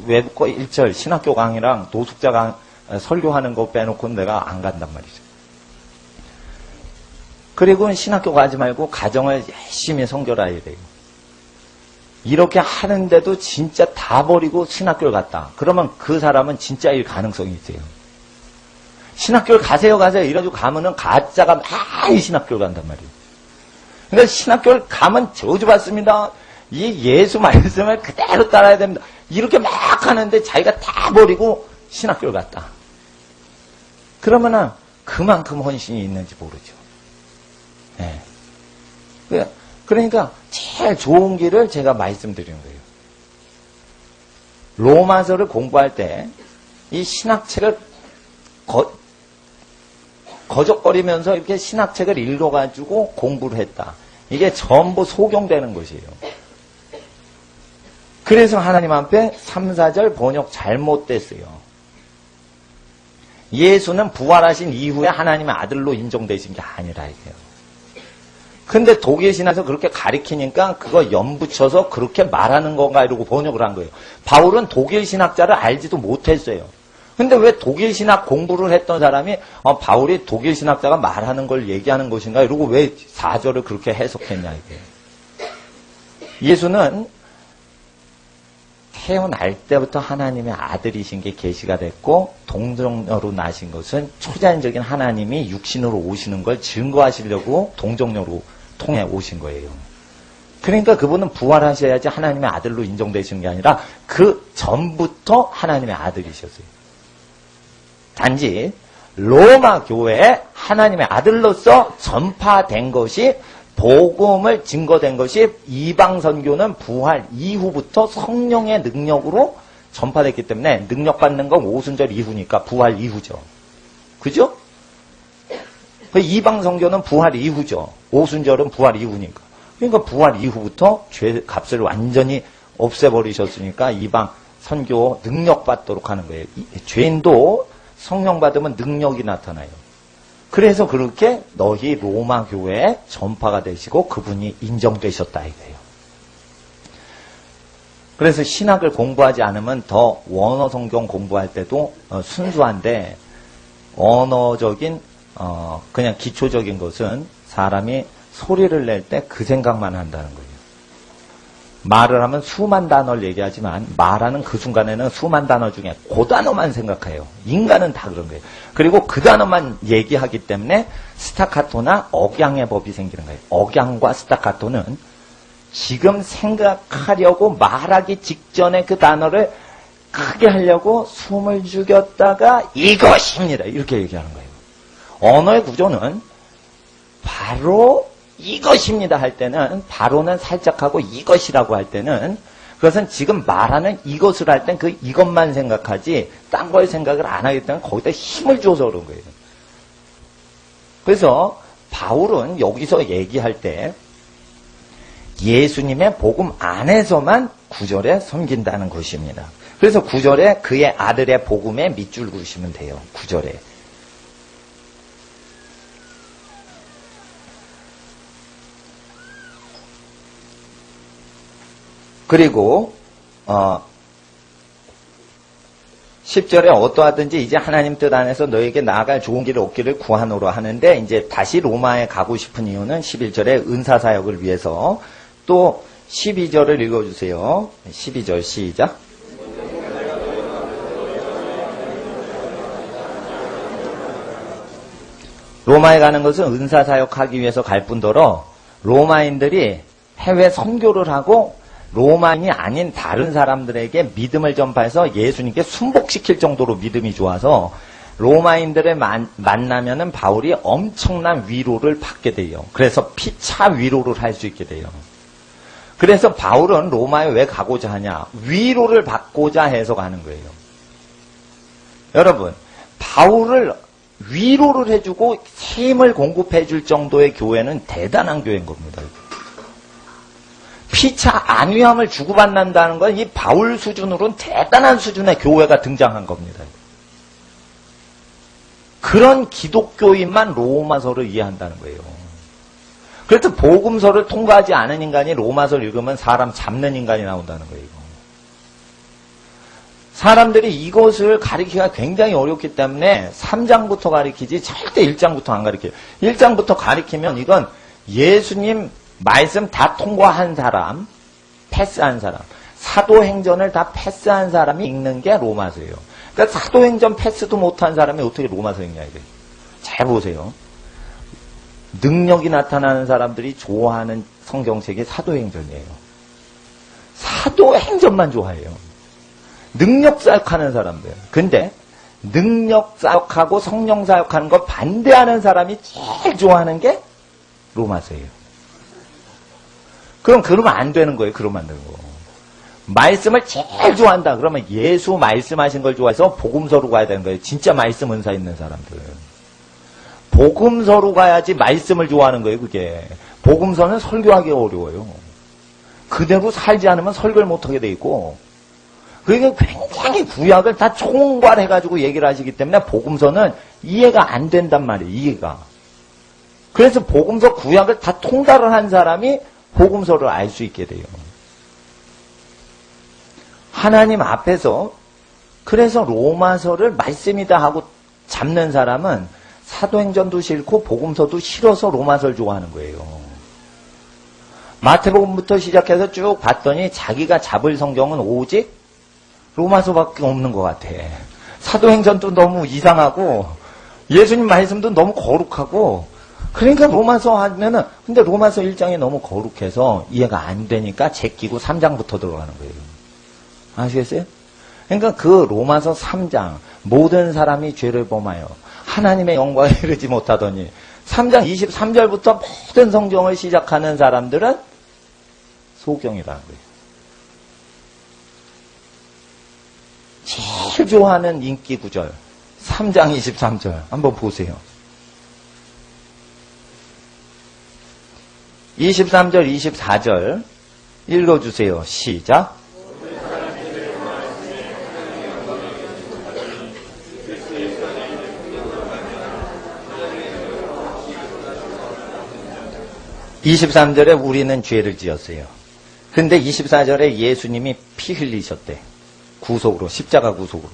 외국어 1절 신학교 강의랑 노숙자 강 설교하는 거 빼놓고는 내가 안 간단 말이죠. 그리고 신학교 가지 말고 가정을 열심히 성결해야 돼요. 이렇게 하는데도 진짜 다 버리고 신학교를 갔다. 그러면 그 사람은 진짜일 가능성이 있어요. 신학교를 가세요 이래가지고 가면은 가짜가 많이 신학교를 간단 말이에요. 그러니까 신학교를 가면 저주받습니다. 이 예수 말씀을 그대로 따라야 됩니다. 이렇게 막 하는데 자기가 다 버리고 신학교를 갔다. 그러면은 그만큼 헌신이 있는지 모르죠. 네. 그러니까 제일 좋은 길을 제가 말씀드리는 거예요. 로마서를 공부할 때 이 신학책을 거적거리면서 이렇게 신학책을 읽어가지고 공부를 했다. 이게 전부 소경되는 것이에요. 그래서 하나님 앞에 3, 4절 번역 잘못됐어요. 예수는 부활하신 이후에 하나님의 아들로 인정되신 게 아니라 이게요. 근데 독일 신학에서 그렇게 가리키니까 그거 연붙여서 그렇게 말하는 건가 이러고 번역을 한 거예요. 바울은 독일 신학자를 알지도 못했어요. 근데 왜 독일 신학 공부를 했던 사람이 바울이 독일 신학자가 말하는 걸 얘기하는 것인가 이러고 왜 4절을 그렇게 해석했냐 이게. 예수는 태어날 때부터 하나님의 아들이신 게 계시가 됐고 동정녀로 나신 것은 초자연적인 하나님이 육신으로 오시는 걸 증거하시려고 동정녀로 통해 오신 거예요. 그러니까 그분은 부활하셔야지 하나님의 아들로 인정되시는 게 아니라 그 전부터 하나님의 아들이셨어요. 단지 로마 교회에 하나님의 아들로서 전파된 것이 복음을 증거된 것이 이방 선교는 부활 이후부터 성령의 능력으로 전파됐기 때문에 능력받는 건 오순절 이후니까 부활 이후죠. 그죠? 이방 선교는 부활 이후죠. 오순절은 부활 이후니까. 그러니까 부활 이후부터 죄 값을 완전히 없애버리셨으니까 이방 선교 능력받도록 하는 거예요. 죄인도 성령 받으면 능력이 나타나요. 그래서 그렇게 너희 로마 교회에 전파가 되시고 그분이 인정되셨다 이거예요. 그래서 신학을 공부하지 않으면 더 원어 성경 공부할 때도 순수한데 언어적인 그냥 기초적인 것은 사람이 소리를 낼 때 그 생각만 한다는 거예요. 말을 하면 수만 단어를 얘기하지만 말하는 그 순간에는 수만 단어 중에 그 단어만 생각해요. 인간은 다 그런 거예요. 그리고 그 단어만 얘기하기 때문에 스타카토나 억양의 법이 생기는 거예요. 억양과 스타카토는 지금 생각하려고 말하기 직전에 그 단어를 크게 하려고 숨을 죽였다가 이것입니다. 이렇게 얘기하는 거예요. 언어의 구조는 바로 이것입니다 할 때는 바로는 살짝 하고 이것이라고 할 때는 그것은 지금 말하는 이것을 할 땐 그 이것만 생각하지 딴 걸 생각을 안 하기 때문에 거기다 힘을 줘서 그런 거예요. 그래서 바울은 여기서 얘기할 때 예수님의 복음 안에서만 9절에 섬긴다는 것입니다. 그래서 9절에 그의 아들의 복음에 밑줄 그으시면 돼요. 9절에. 그리고 10절에 어떠하든지 이제 하나님 뜻 안에서 너에게 나아갈 좋은 길을 얻기를 구하노라 하는데 이제 다시 로마에 가고 싶은 이유는 11절에 은사사역을 위해서 또 12절을 읽어주세요. 12절 시작. 로마에 가는 것은 은사사역하기 위해서 갈 뿐더러 로마인들이 해외 선교를 하고 로마인이 아닌 다른 사람들에게 믿음을 전파해서 예수님께 순복시킬 정도로 믿음이 좋아서 로마인들을 만나면은 바울이 엄청난 위로를 받게 돼요. 그래서 피차 위로를 할 수 있게 돼요. 그래서 바울은 로마에 왜 가고자 하냐? 위로를 받고자 해서 가는 거예요. 여러분, 바울을 위로를 해주고 힘을 공급해 줄 정도의 교회는 대단한 교회인 겁니다. 피차 안위함을 주고받는다는 건 이 바울 수준으로는 대단한 수준의 교회가 등장한 겁니다. 그런 기독교인만 로마서를 이해한다는 거예요. 그래서 복음서를 통과하지 않은 인간이 로마서를 읽으면 사람 잡는 인간이 나온다는 거예요. 사람들이 이것을 가르치기가 굉장히 어렵기 때문에 3장부터 가르치지 절대 1장부터 안 가르쳐요. 1장부터 가르치면 이건 예수님 말씀 다 통과한 사람, 패스한 사람, 사도행전을 다 패스한 사람이 읽는 게 로마서예요. 그러니까 사도행전 패스도 못한 사람이 어떻게 로마서 읽냐 이거예요. 잘 보세요. 능력이 나타나는 사람들이 좋아하는 성경책이 사도행전이에요. 사도행전만 좋아해요. 능력 사역하는 사람들. 근데 능력 사역하고 성령 사역하는 거 반대하는 사람이 제일 좋아하는 게 로마서예요. 그러면 안 되는 거예요. 그러면 안 되는 거. 말씀을 제일 좋아한다. 그러면 예수 말씀하신 걸 좋아해서 복음서로 가야 되는 거예요. 진짜 말씀 은사 있는 사람들. 복음서로 가야지 말씀을 좋아하는 거예요. 그게. 복음서는 설교하기가 어려워요. 그대로 살지 않으면 설교를 못하게 돼 있고 그러니까 굉장히 구약을 다 총괄해가지고 얘기를 하시기 때문에 복음서는 이해가 안 된단 말이에요. 이해가. 그래서 복음서 구약을 다 통달을 한 사람이 복음서를 알 수 있게 돼요. 하나님 앞에서 그래서 로마서를 말씀이다 하고 잡는 사람은 사도행전도 싫고 복음서도 싫어서 로마서를 좋아하는 거예요. 마태복음부터 시작해서 쭉 봤더니 자기가 잡을 성경은 오직 로마서밖에 없는 것 같아. 사도행전도 너무 이상하고 예수님 말씀도 너무 거룩하고 그러니까 로마서 하면은 근데 로마서 1장이 너무 거룩해서 이해가 안 되니까 제끼고 3장부터 들어가는 거예요. 아시겠어요? 그러니까 그 로마서 3장 모든 사람이 죄를 범하여 하나님의 영광에 이르지 못하더니 3장 23절부터 모든 성경을 시작하는 사람들은 소경이라는 거예요. 제일 좋아하는 인기 구절 3장 23절 한번 보세요. 23절 24절 읽어주세요. 시작. (23절에) 우리는 죄를 지었어요. 근데 24절에 예수님이 피 흘리셨대. 구속으로, 십자가 구속으로.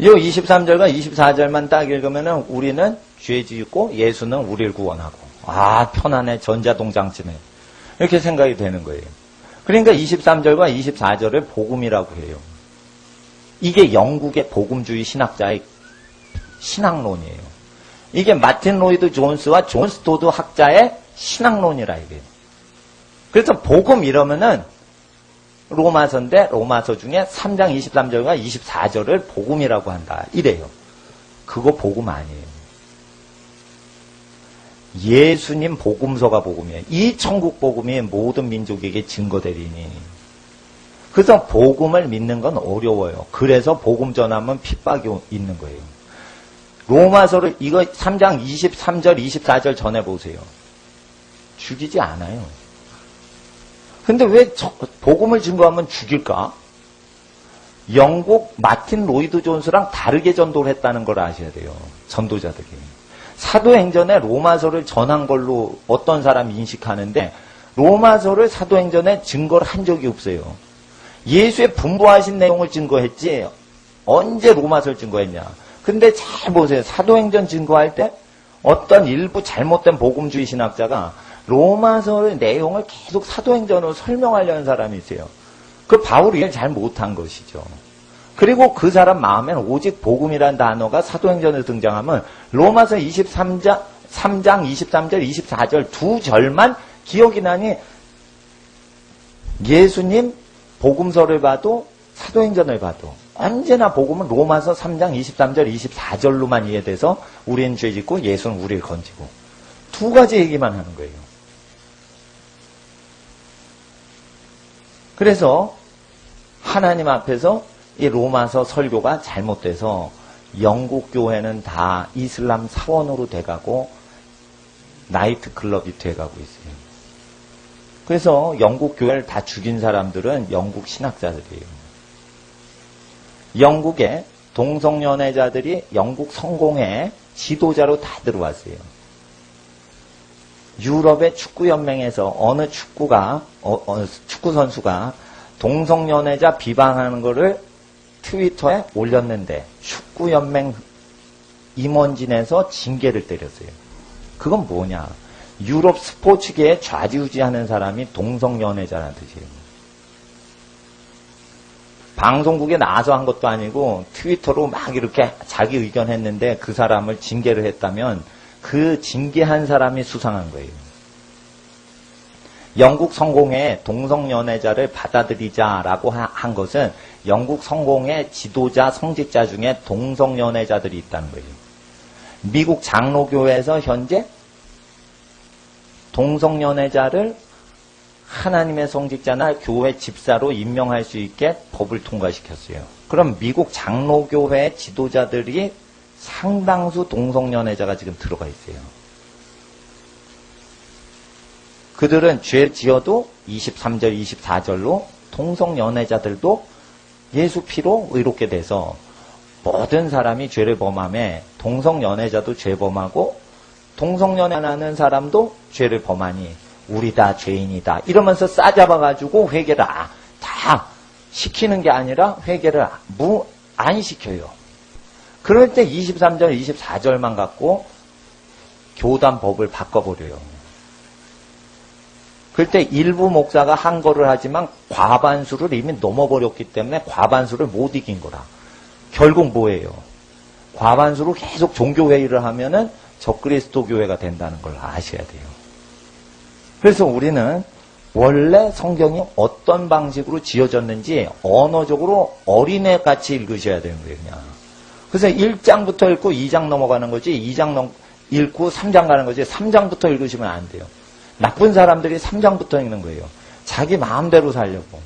이 23절과 24절만 딱 읽으면은 우리는 죄 지었고 예수는 우리를 구원하고. 아, 편안해. 전자동장치네. 이렇게 생각이 되는 거예요. 그러니까 23절과 24절을 복음이라고 해요. 이게 영국의 복음주의 신학자의 신학론이에요. 이게 마틴 로이드 존스와 존 스토드 학자의 신학론이라 이게요. 그래서 복음 이러면은 로마서인데 로마서 중에 3장 23절과 24절을 복음이라고 한다. 이래요. 그거 복음 아니에요. 예수님 복음서가 복음이에요. 이 천국 복음이 모든 민족에게 증거되리니. 그래서 복음을 믿는 건 어려워요. 그래서 복음 전하면 핍박이 있는 거예요. 로마서를 이거 3장 23절 24절 전해보세요. 죽이지 않아요. 근데 왜 복음을 증거하면 죽일까? 영국 마틴 로이드 존스랑 다르게 전도를 했다는 걸 아셔야 돼요. 전도자들이. 사도행전에 로마서를 전한 걸로 어떤 사람이 인식하는데 로마서를 사도행전에 증거를 한 적이 없어요. 예수의 분부하신 내용을 증거했지 언제 로마서를 증거했냐. 근데 잘 보세요. 사도행전 증거할 때 어떤 일부 잘못된 복음주의 신학자가 로마서의 내용을 계속 사도행전으로 설명하려는 사람이 있어요. 그 바울이 이걸 잘 못한 것이죠. 그리고 그 사람 마음에는 오직 복음이라는 단어가 사도행전에 등장하면 로마서 3장 23절 24절 두 절만 기억이 나니 예수님 복음서를 봐도 사도행전을 봐도 언제나 복음은 로마서 3장 23절 24절로만 이해돼서 우리는 죄짓고 예수는 우리를 건지고 두 가지 얘기만 하는 거예요. 그래서 하나님 앞에서 이 로마서 설교가 잘못돼서 영국 교회는 다 이슬람 사원으로 돼가고 나이트 클럽이 돼가고 있어요. 그래서 영국 교회를 다 죽인 사람들은 영국 신학자들이에요. 영국의 동성연애자들이 영국 성공회 지도자로 다 들어왔어요. 유럽의 축구연맹에서 어느 축구 선수가 동성연애자 비방하는 거를 트위터에 올렸는데 축구연맹 임원진에서 징계를 때렸어요. 그건 뭐냐? 유럽 스포츠계에 좌지우지하는 사람이 동성연애자라는 뜻이에요. 방송국에 나와서 한 것도 아니고 트위터로 막 이렇게 자기 의견 했는데 그 사람을 징계를 했다면 그 징계한 사람이 수상한 거예요. 영국 성공회 동성연애자를 받아들이자라고 한 것은 영국 성공회 지도자 성직자 중에 동성연애자들이 있다는 거예요. 미국 장로교회에서 현재 동성연애자를 하나님의 성직자나 교회 집사로 임명할 수 있게 법을 통과시켰어요. 그럼 미국 장로교회 지도자들이 상당수 동성연애자가 지금 들어가 있어요. 그들은 죄 지어도 23절, 24절로 동성연애자들도 예수 피로 의롭게 돼서 모든 사람이 죄를 범하며 동성연애자도 죄 범하고 동성연애하는 사람도 죄를 범하니 우리 다 죄인이다. 이러면서 싸잡아가지고 회개를 다 시키는 게 아니라 회개를 안 시켜요. 그럴 때 23절, 24절만 갖고 교단법을 바꿔버려요. 그럴 때 일부 목사가 한 거를 하지만 과반수를 이미 넘어버렸기 때문에 과반수를 못 이긴 거라. 결국 뭐예요? 과반수로 계속 종교회의를 하면은 적그리스도 교회가 된다는 걸 아셔야 돼요. 그래서 우리는 원래 성경이 어떤 방식으로 지어졌는지 언어적으로 어린애같이 읽으셔야 되는 거예요. 그냥. 그래서 1장부터 읽고 2장 넘어가는 거지 2장 읽고 3장 가는 거지 3장부터 읽으시면 안 돼요. 나쁜 사람들이 3장부터 읽는 거예요. 자기 마음대로 살려고.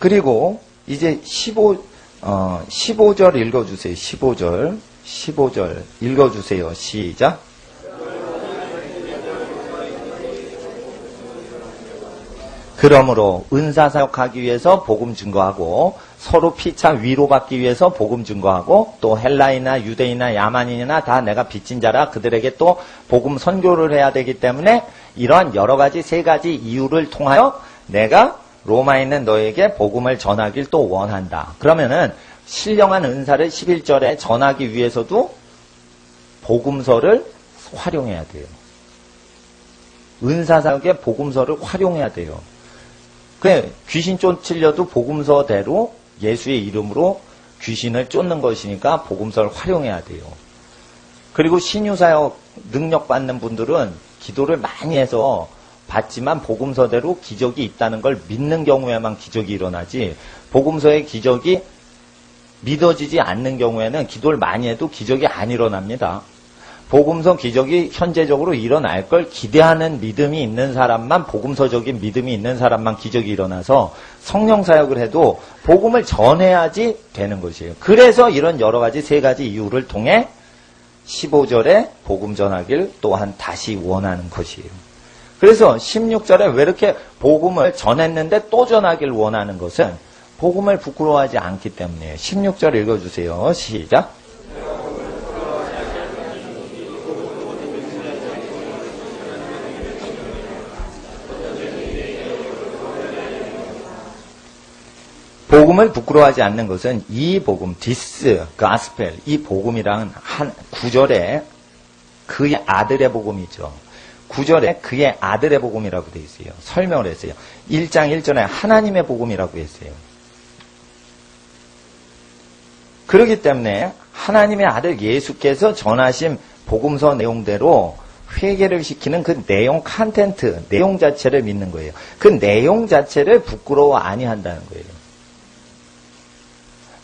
그리고 이제 15절 읽어주세요. 15절 읽어주세요. 시작. 그러므로 은사사역하기 위해서 복음 증거하고 서로 피차 위로받기 위해서 복음 증거하고 또 헬라이나 유대인이나 야만인이나 다 내가 빚진 자라 그들에게 또 복음 선교를 해야 되기 때문에 이러한 여러 가지 세 가지 이유를 통하여 내가 로마에 있는 너에게 복음을 전하길 또 원한다. 그러면은 신령한 은사를 11절에 전하기 위해서도 복음서를 활용해야 돼요. 은사사역의 복음서를 활용해야 돼요. 귀신 쫓으려도 복음서대로 예수의 이름으로 귀신을 쫓는 것이니까 복음서를 활용해야 돼요. 그리고 신유사역 능력 받는 분들은 기도를 많이 해서 받지만 복음서대로 기적이 있다는 걸 믿는 경우에만 기적이 일어나지 복음서의 기적이 믿어지지 않는 경우에는 기도를 많이 해도 기적이 안 일어납니다. 복음서 기적이 현재적으로 일어날 걸 기대하는 믿음이 있는 사람만 복음서적인 믿음이 있는 사람만 기적이 일어나서 성령 사역을 해도 복음을 전해야지 되는 것이에요. 그래서 이런 여러 가지 세 가지 이유를 통해 15절에 복음 전하길 또한 다시 원하는 것이에요. 그래서 16절에 왜 이렇게 복음을 전했는데 또 전하길 원하는 것은 복음을 부끄러워하지 않기 때문이에요. 16절 읽어주세요. 시작. 복음을 부끄러워하지 않는 것은 이 복음, this gospel, 이 복음이란 한 9절에 그의 아들의 복음이죠. 9절에 그의 아들의 복음이라고 되어 있어요. 설명을 했어요. 1장 1절에 하나님의 복음이라고 했어요. 그렇기 때문에 하나님의 아들 예수께서 전하신 복음서 내용대로 회개를 시키는 그 내용 컨텐트, 내용 자체를 믿는 거예요. 그 내용 자체를 부끄러워 아니한다는 거예요.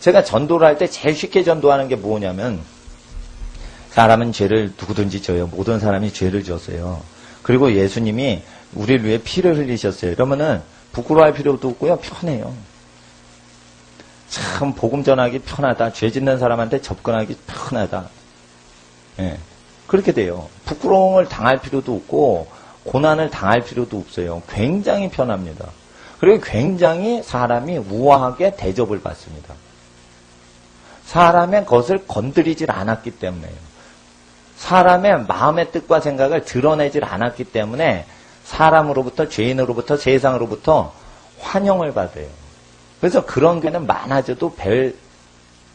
제가 전도를 할 때 제일 쉽게 전도하는 게 뭐냐면 사람은 죄를 누구든지 져요. 모든 사람이 죄를 졌어요. 그리고 예수님이 우리를 위해 피를 흘리셨어요. 이러면은 부끄러워할 필요도 없고요. 편해요. 참 복음 전하기 편하다. 죄 짓는 사람한테 접근하기 편하다. 예. 그렇게 돼요. 부끄러움을 당할 필요도 없고 고난을 당할 필요도 없어요. 굉장히 편합니다. 그리고 굉장히 사람이 우아하게 대접을 받습니다. 사람의 것을 건드리질 않았기 때문에요. 사람의 마음의 뜻과 생각을 드러내질 않았기 때문에 사람으로부터, 죄인으로부터, 세상으로부터 환영을 받아요. 그래서 그런 교회는 많아져도 별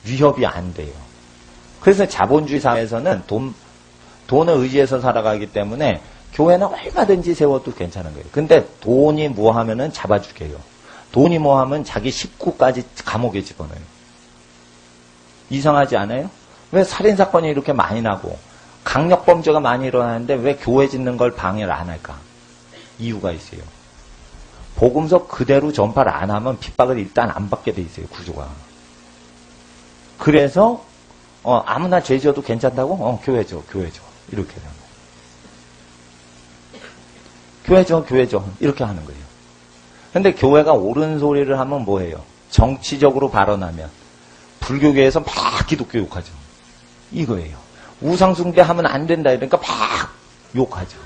위협이 안 돼요. 그래서 자본주의 사회에서는 돈을 의지해서 살아가기 때문에 교회는 얼마든지 세워도 괜찮은 거예요. 근데 돈이 뭐 하면은 잡아주게요. 돈이 뭐 하면 자기 식구까지 감옥에 집어넣어요. 이상하지 않아요? 왜 살인사건이 이렇게 많이 나고 강력범죄가 많이 일어나는데 왜 교회 짓는 걸 방해를 안 할까? 이유가 있어요. 복음서 그대로 전파를 안 하면 핍박을 일단 안 받게 돼 있어요. 구조가. 그래서 아무나 죄 지어도 괜찮다고? 교회 줘. 이렇게 되는 거예요. 교회 줘. 이렇게 하는 거예요. 근데 교회가 옳은 소리를 하면 뭐예요? 정치적으로 발언하면 불교계에서 막 기독교 욕하죠. 이거예요. 우상숭배 하면 안 된다 이러니까 막 욕하죠.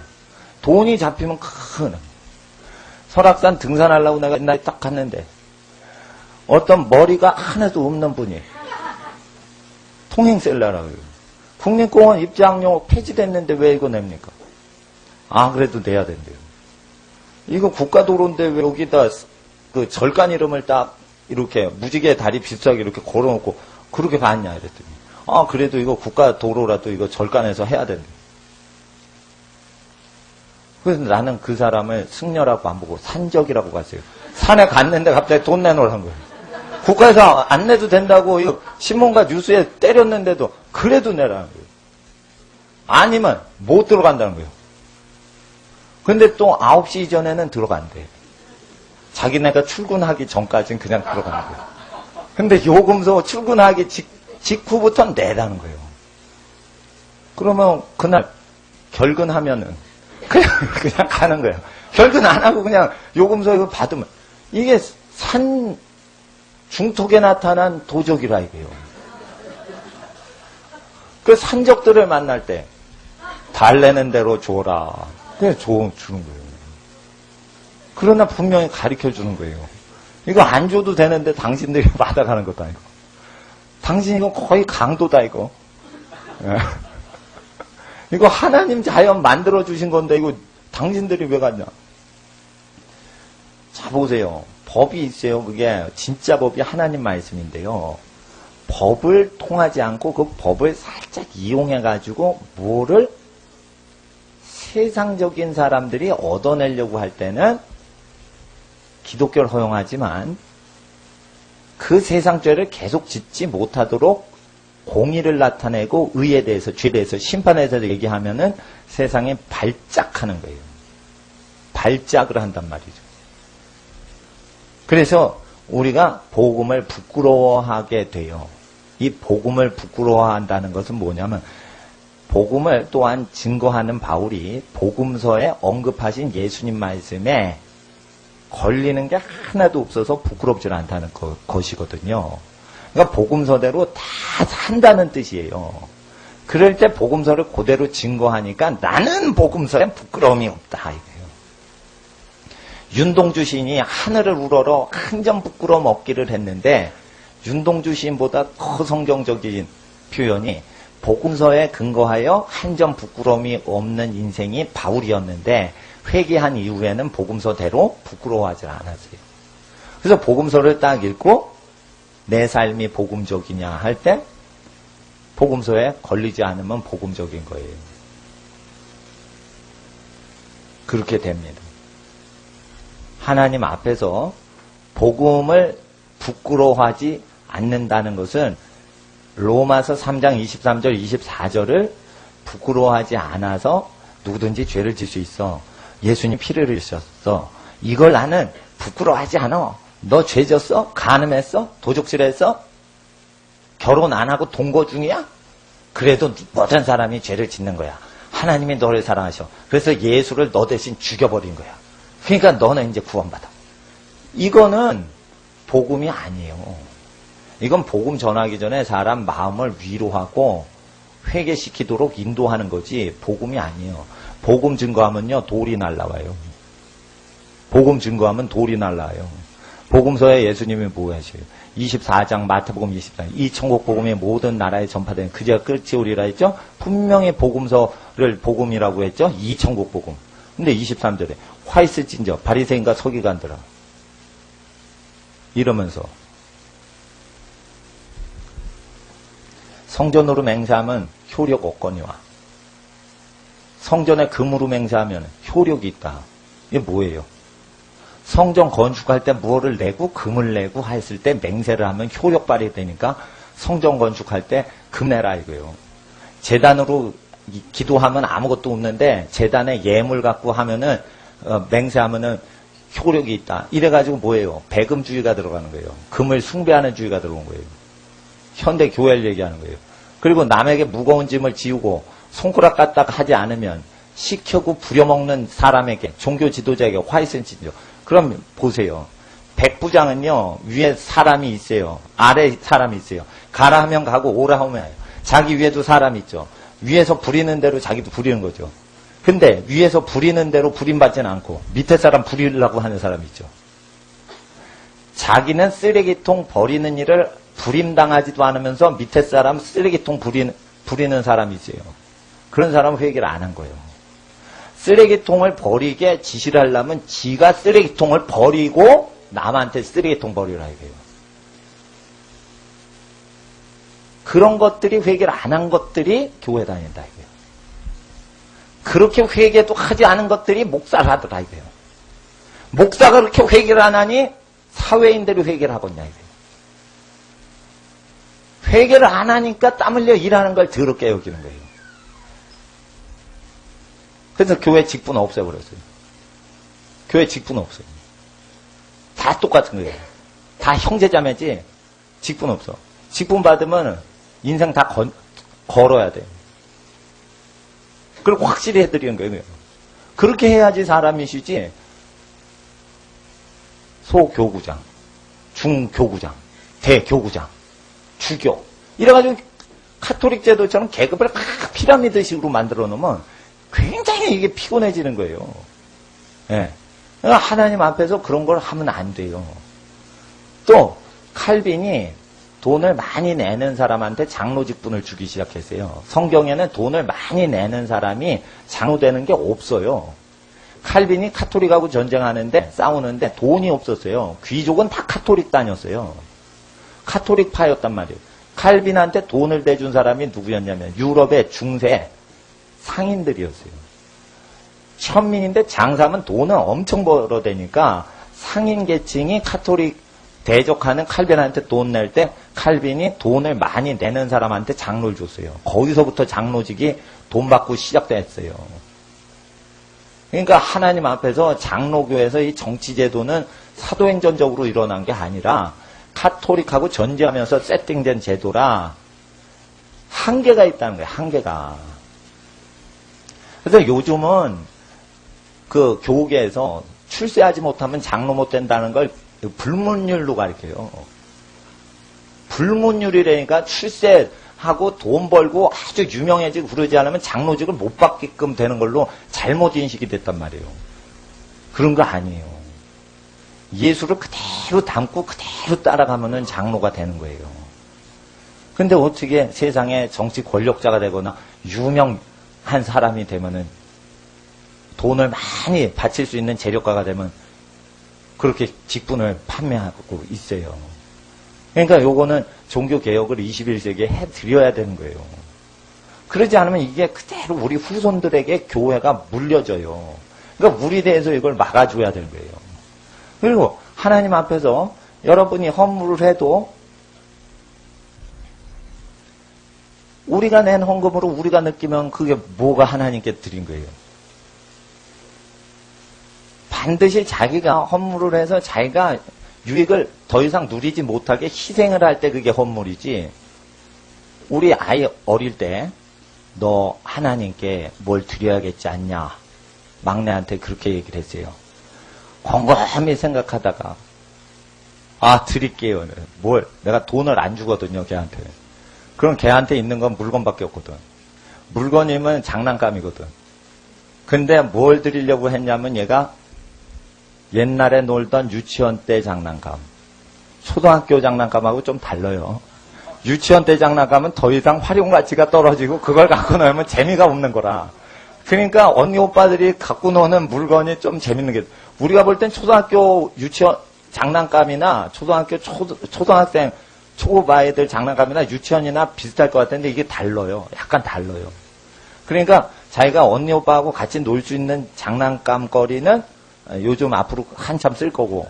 돈이 잡히면 큰 설악산 등산하려고 내가 옛날에 딱 갔는데 어떤 머리가 하나도 없는 분이 통행셀러라고요. 국립공원 입장료 폐지됐는데 왜 이거 냅니까? 아 그래도 내야 된대요. 이거 국가도로인데 왜 여기다 그 절간 이름을 딱 이렇게 무지개 다리 비슷하게 이렇게 걸어놓고 그렇게 봤냐 이랬더니 아 그래도 이거 국가도로라도 이거 절간에서 해야 된대. 그래서 나는 그 사람을 승려라고 안 보고 산적이라고 봤어요. 산에 갔는데 갑자기 돈 내놓으라는 거예요. 국가에서 안 내도 된다고 이거 신문과 뉴스에 때렸는데도 그래도 내라는 거예요. 아니면 못 들어간다는 거예요. 근데 또 9시 이전에는 들어간대. 자기네가 출근하기 전까지는 그냥 들어가는 거예요. 근데 요금소 출근하기 직후부터는 내라는 거예요. 그러면 그날 결근하면은 그냥 가는 거예요. 결근 안 하고 그냥 요금소 받으면 이게 산 중턱에 나타난 도적이라 이거예요. 그 산적들을 만날 때 달래는 대로 줘라. 그냥 주는 거예요. 그러나 분명히 가르쳐 주는 거예요. 이거 안 줘도 되는데 당신들이 받아가는 것도 아니고. 당신 이거 거의 강도다 이거. 이거 하나님 자연 만들어 주신 건데 이거 당신들이 왜 갔냐. 자 보세요. 법이 있어요. 그게 진짜 법이 하나님 말씀인데요. 법을 통하지 않고 그 법을 살짝 이용해 가지고 뭐를 세상적인 사람들이 얻어내려고 할 때는 기독교를 허용하지만 그 세상죄를 계속 짓지 못하도록 공의를 나타내고 의에 대해서 죄에 대해서 심판에 대해서 얘기하면은 세상에 발작하는 거예요. 발작을 한단 말이죠. 그래서 우리가 복음을 부끄러워하게 돼요. 이 복음을 부끄러워한다는 것은 뭐냐면 복음을 또한 증거하는 바울이 복음서에 언급하신 예수님 말씀에 걸리는 게 하나도 없어서 부끄럽지 않다는 것이거든요. 그러니까 복음서대로 다 산다는 뜻이에요. 그럴 때 복음서를 그대로 증거하니까 나는 복음서에 부끄러움이 없다 이거예요. 윤동주 시인이 하늘을 우러러 한 점 부끄러움 없기를 했는데 윤동주 시인보다 더 성경적인 표현이 복음서에 근거하여 한 점 부끄러움이 없는 인생이 바울이었는데 회개한 이후에는 복음서대로 부끄러워하지 않았어요. 그래서 복음서를 딱 읽고 내 삶이 복음적이냐 할 때 복음서에 걸리지 않으면 복음적인 거예요. 그렇게 됩니다. 하나님 앞에서 복음을 부끄러워하지 않는다는 것은 로마서 3장 23절 24절을 부끄러워하지 않아서 누구든지 죄를 질 수 있어. 예수님 피를 흘리셨어. 이걸 나는 부끄러워하지 않아. 너 죄 졌어? 간음했어? 도적질했어? 결혼 안 하고 동거 중이야? 그래도 모든 사람이 죄를 짓는 거야. 하나님이 너를 사랑하셔. 그래서 예수를 너 대신 죽여버린 거야. 그러니까 너는 이제 구원받아. 이거는 복음이 아니에요. 이건 복음 전하기 전에 사람 마음을 위로하고 회개시키도록 인도하는 거지 복음이 아니에요. 복음 증거하면요 돌이 날라와요. 복음 증거하면 돌이 날라와요. 복음서에 예수님이 뭐 하셔요? 24장 마태복음 24장 이 천국 복음이 모든 나라에 전파되는 그제가 끝이 오리라 했죠. 분명히 복음서를 복음이라고 했죠. 이 천국 복음. 근데 23절에 화 있을진저 바리새인과 서기관들아 이러면서 성전으로 맹세하면 효력 없거니와 성전에 금으로 맹세하면 효력이 있다. 이게 뭐예요? 성전 건축할 때 무엇을 내고 금을 내고 했을 때 맹세를 하면 효력 발휘되니까 성전 건축할 때 금 내라 이거예요. 제단으로 기도하면 아무것도 없는데 제단에 예물 갖고 하면은 맹세하면은 효력이 있다. 이래가지고 뭐예요? 배금주의가 들어가는 거예요. 금을 숭배하는 주의가 들어온 거예요. 현대 교회를 얘기하는 거예요. 그리고 남에게 무거운 짐을 지우고 손가락 까딱 하지 않으면 시켜고 부려먹는 사람에게 종교 지도자에게 화이센 진저. 그럼 보세요. 백부장은요 위에 사람이 있어요. 아래 사람이 있어요. 가라 하면 가고 오라 하면 해요. 자기 위에도 사람이 있죠. 위에서 부리는 대로 자기도 부리는 거죠. 근데 위에서 부리는 대로 부림받지는 않고 밑에 사람 부리려고 하는 사람이 있죠. 자기는 쓰레기통 버리는 일을 부림당하지도 않으면서 밑에 사람 쓰레기통 부리는 사람이 있어요. 그런 사람은 회개를 안 한 거예요. 쓰레기통을 버리게 지시를 하려면 지가 쓰레기통을 버리고 남한테 쓰레기통 버리라 이거예요. 그런 것들이 회개를 안 한 것들이 교회 다닌다 이거예요. 그렇게 회개도 하지 않은 것들이 목사를 하더라 이거예요. 목사가 그렇게 회개를 안 하니 사회인들이 회개를 하고 있냐 이거예요. 회개를 안 하니까 땀 흘려 일하는 걸 더럽게 여기는 거예요. 그래서 교회 직분 없애버렸어요. 교회 직분 없어요. 다 똑같은 거예요. 다 형제자매지 직분 없어. 직분 받으면 인생 다 걸어야 돼. 그리고 확실히 해드리는 거예요. 그렇게 해야지 사람이시지. 소교구장, 중교구장, 대교구장, 주교 이래가지고 카톨릭 제도처럼 계급을 막 피라미드식으로 만들어 놓으면 굉장히 이게 피곤해지는 거예요. 예. 그러니까 하나님 앞에서 그런 걸 하면 안 돼요. 또 칼빈이 돈을 많이 내는 사람한테 장로 직분을 주기 시작했어요. 성경에는 돈을 많이 내는 사람이 장로 되는 게 없어요. 칼빈이 카톨릭하고 전쟁하는데 싸우는데 돈이 없었어요. 귀족은 다 카톨릭 다녔어요. 카톨릭파였단 말이에요. 칼빈한테 돈을 대준 사람이 누구였냐면 유럽의 중세 상인들이었어요. 천민인데 장사하면 돈은 엄청 벌어대니까 상인 계층이 카톨릭 대적하는 칼빈한테 돈 낼 때 칼빈이 돈을 많이 내는 사람한테 장로를 줬어요. 거기서부터 장로직이 돈 받고 시작됐어요. 그러니까 하나님 앞에서 장로교에서 이 정치제도는 사도행전적으로 일어난 게 아니라 카톨릭하고 전쟁하면서 세팅된 제도라 한계가 있다는 거예요. 한계가. 그래서 요즘은 그 교계에서 출세하지 못하면 장로 못 된다는 걸 불문율로 가르쳐요. 불문율이라니까 출세하고 돈 벌고 아주 유명해지고 그러지 않으면 장로직을 못 받게끔 되는 걸로 잘못 인식이 됐단 말이에요. 그런 거 아니에요. 예수를 그대로 담고 그대로 따라가면은 장로가 되는 거예요. 근데 어떻게 세상에 정치 권력자가 되거나 유명한 사람이 되면은 돈을 많이 바칠 수 있는 재력가가 되면 그렇게 직분을 판매하고 있어요. 그러니까 요거는 종교개혁을 21세기에 해드려야 되는 거예요. 그러지 않으면 이게 그대로 우리 후손들에게 교회가 물려져요. 그러니까 우리 대해서 이걸 막아줘야 되는 거예요. 그리고 하나님 앞에서 여러분이 헌물을 해도 우리가 낸 헌금으로 우리가 느끼면 그게 뭐가 하나님께 드린 거예요. 반드시 자기가 헌물을 해서 자기가 유익을 더 이상 누리지 못하게 희생을 할 때 그게 헌물이지. 우리 아이 어릴 때 너 하나님께 뭘 드려야겠지 않냐. 막내한테 그렇게 얘기를 했어요. 곰곰이 생각하다가 드릴게요. 뭘 내가 돈을 안 주거든요. 걔한테. 그럼 걔한테 있는 건 물건밖에 없거든. 물건이면 장난감이거든. 근데 뭘 드리려고 했냐면 얘가 옛날에 놀던 유치원 때 장난감, 초등학교 장난감하고 좀 달라요. 유치원 때 장난감은 더 이상 활용 가치가 떨어지고 그걸 갖고 놀면 재미가 없는 거라. 그러니까 언니 오빠들이 갖고 노는 물건이 좀 재밌는 게, 우리가 볼 땐 초등학교 유치원 장난감이나 초등학생 초급 아이들 장난감이나 유치원이나 비슷할 것 같은데 이게 달라요. 약간 달라요. 그러니까 자기가 언니 오빠하고 같이 놀 수 있는 장난감거리는 요즘 앞으로 한참 쓸 거고,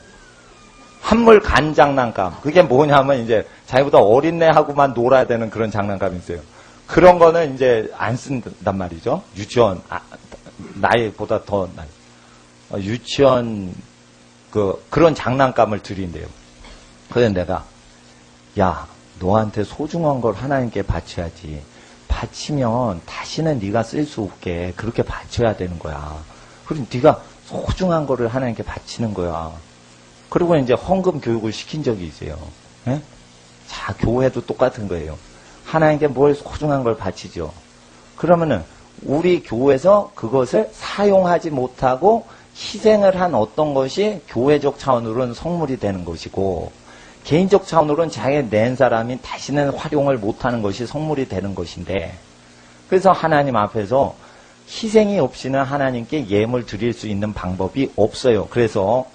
한물 간 장난감, 그게 뭐냐면 이제 자기보다 어린 애하고만 놀아야 되는 그런 장난감이 있어요. 그런 거는 이제 안 쓴단 말이죠. 유치원 나이보다 더 나이. 유치원 그런 장난감을 드린대요. 그래서 내가 야, 너한테 소중한 걸 하나님께 바쳐야지. 바치면 다시는 네가 쓸 수 없게 그렇게 바쳐야 되는 거야. 그럼 네가 소중한 거를 하나님께 바치는 거야. 그리고 이제 헌금 교육을 시킨 적이 있어요. 예? 자, 교회도 똑같은 거예요. 하나님께 뭘 소중한 걸 바치죠. 그러면은 우리 교회에서 그것을 사용하지 못하고 희생을 한 어떤 것이 교회적 차원으로는 성물이 되는 것이고, 개인적 차원으로는 자기 낸 사람이 다시는 활용을 못하는 것이 성물이 되는 것인데, 그래서 하나님 앞에서 희생이 없이는 하나님께 예물 드릴 수 있는 방법이 없어요. 그래서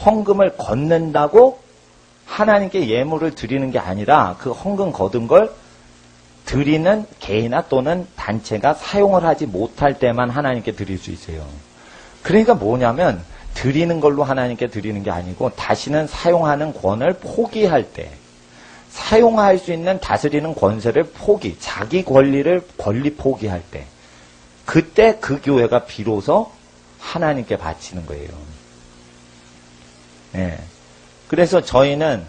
헌금을 걷는다고 하나님께 예물을 드리는 게 아니라 그 헌금 거둔 걸 드리는 개인이나 또는 단체가 사용을 하지 못할 때만 하나님께 드릴 수 있어요. 그러니까 뭐냐면 드리는 걸로 하나님께 드리는 게 아니고 다시는 사용하는 권을 포기할 때, 사용할 수 있는 다스리는 권세를 자기 권리 포기할 때, 그때 그 교회가 비로소 하나님께 바치는 거예요. 네. 그래서 저희는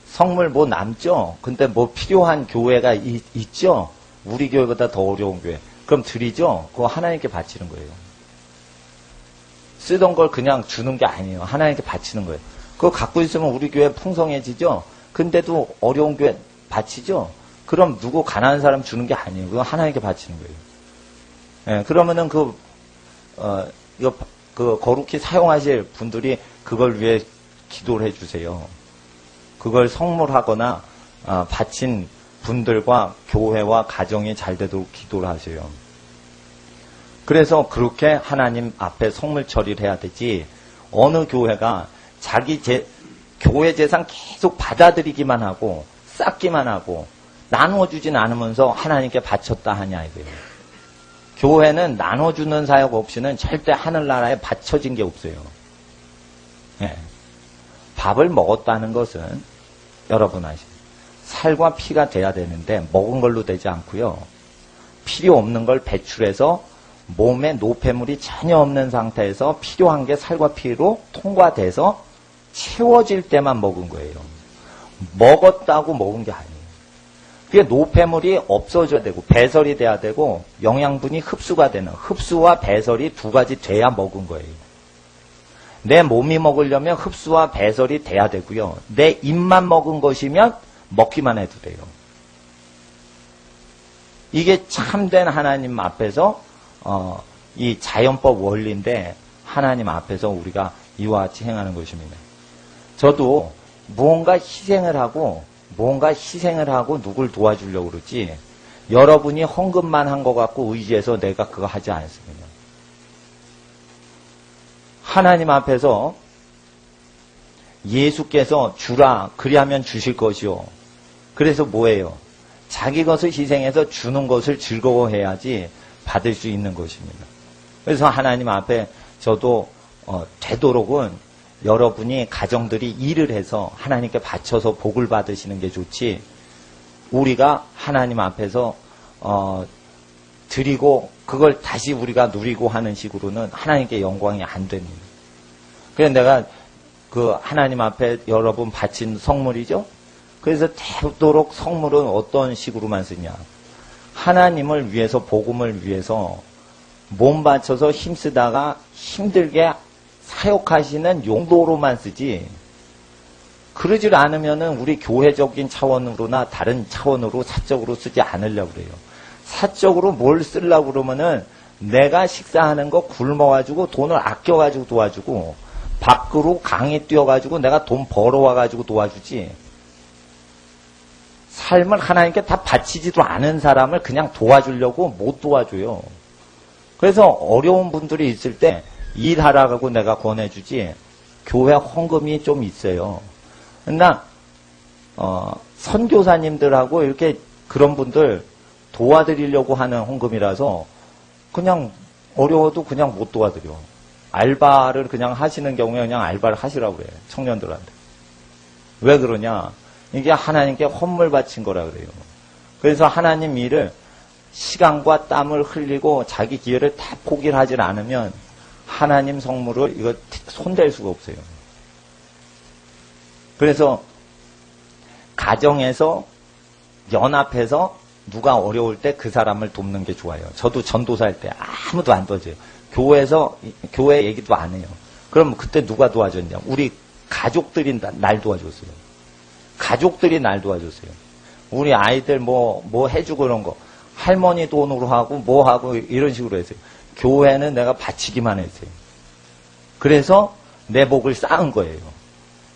성물 뭐 남죠? 근데 뭐 필요한 교회가 있죠? 우리 교회보다 더 어려운 교회. 그럼 드리죠? 그거 하나님께 바치는 거예요. 쓰던 걸 그냥 주는 게 아니에요. 하나님께 바치는 거예요. 그거 갖고 있으면 우리 교회 풍성해지죠? 근데도 어려운 교회 바치죠? 그럼 누구 가난한 사람 주는 게 아니에요. 그거 하나님께 바치는 거예요. 예, 그러면은 이거 거룩히 사용하실 분들이 그걸 위해 기도를 해주세요. 그걸 성물하거나 바친 분들과 교회와 가정이 잘 되도록 기도를 하세요. 그래서 그렇게 하나님 앞에 성물 처리를 해야 되지, 어느 교회가 자기 교회 재산 계속 받아들이기만 하고 쌓기만 하고 나눠주진 않으면서 하나님께 바쳤다 하냐 이거예요. 교회는 나눠주는 사역 없이는 절대 하늘나라에 바쳐진 게 없어요. 예. 밥을 먹었다는 것은 여러분 아시죠? 살과 피가 돼야 되는데 먹은 걸로 되지 않고요. 필요 없는 걸 배출해서 몸에 노폐물이 전혀 없는 상태에서 필요한 게 살과 피로 통과돼서 채워질 때만 먹은 거예요. 먹었다고 먹은 게 아니에요. 그게 노폐물이 없어져야 되고 배설이 돼야 되고 영양분이 흡수가 되는, 흡수와 배설이 두 가지 돼야 먹은 거예요. 내 몸이 먹으려면 흡수와 배설이 돼야 되고요. 내 입만 먹은 것이면 먹기만 해도 돼요. 이게 참된 하나님 앞에서 이 자연법 원리인데 하나님 앞에서 우리가 이와 같이 행하는 것입니다. 저도 무언가 희생을 하고 누굴 도와주려고 그러지, 여러분이 헌금만 한 것 같고 의지해서 내가 그거 하지 않습니다. 하나님 앞에서 예수께서 주라 그리하면 주실 것이요. 그래서 뭐예요? 자기 것을 희생해서 주는 것을 즐거워해야지 받을 수 있는 것입니다. 그래서 하나님 앞에 저도 되도록은 여러분이 가정들이 일을 해서 하나님께 바쳐서 복을 받으시는 게 좋지, 우리가 하나님 앞에서 드리고 그걸 다시 우리가 누리고 하는 식으로는 하나님께 영광이 안 됩니다. 그래서 내가 그 하나님 앞에 여러분 바친 성물이죠. 그래서 되도록 성물은 어떤 식으로만 쓰냐, 하나님을 위해서, 복음을 위해서 몸 바쳐서 힘쓰다가 힘들게 사역하시는 용도로만 쓰지, 그러질 않으면은 우리 교회적인 차원으로나 다른 차원으로 사적으로 쓰지 않으려고 그래요. 사적으로 뭘 쓰려고 그러면은 내가 식사하는 거 굶어가지고 돈을 아껴가지고 도와주고, 밖으로 강에 뛰어가지고 내가 돈 벌어와가지고 도와주지, 삶을 하나님께 다 바치지도 않은 사람을 그냥 도와주려고 못 도와줘요. 그래서 어려운 분들이 있을 때 일하라고 내가 권해주지, 교회 헌금이 좀 있어요. 그러나 선교사님들하고 이렇게 그런 분들 도와드리려고 하는 헌금이라서 그냥 어려워도 그냥 못 도와드려. 알바를 그냥 하시는 경우에 그냥 알바를 하시라고 그래요. 청년들한테. 왜 그러냐? 이게 하나님께 헌물 바친 거라 그래요. 그래서 하나님 일을 시간과 땀을 흘리고 자기 기회를 다 포기를 하질 않으면 하나님 성물을 이거 손댈 수가 없어요. 그래서 가정에서 연합해서 누가 어려울 때 그 사람을 돕는 게 좋아요. 저도 전도사일 때 아무도 안 도와줘요. 교회 얘기도 안 해요. 그럼 그때 누가 도와줬냐? 우리 가족들이 날 도와줬어요. 가족들이 날 도와줬어요. 우리 아이들 뭐 해주고 그런 거 할머니 돈으로 하고 뭐 하고 이런 식으로 했어요. 교회는 내가 바치기만 했어요. 그래서 내 복을 쌓은 거예요.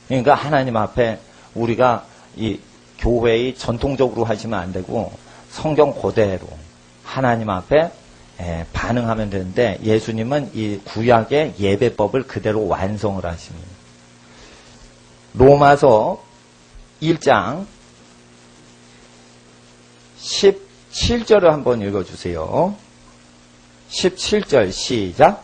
그러니까 하나님 앞에 우리가 이 교회의 전통적으로 하시면 안 되고 성경 그대로 하나님 앞에 반응하면 되는데, 예수님은 이 구약의 예배법을 그대로 완성을 하십니다. 로마서 1장 17절을 한번 읽어주세요. 17절 시작.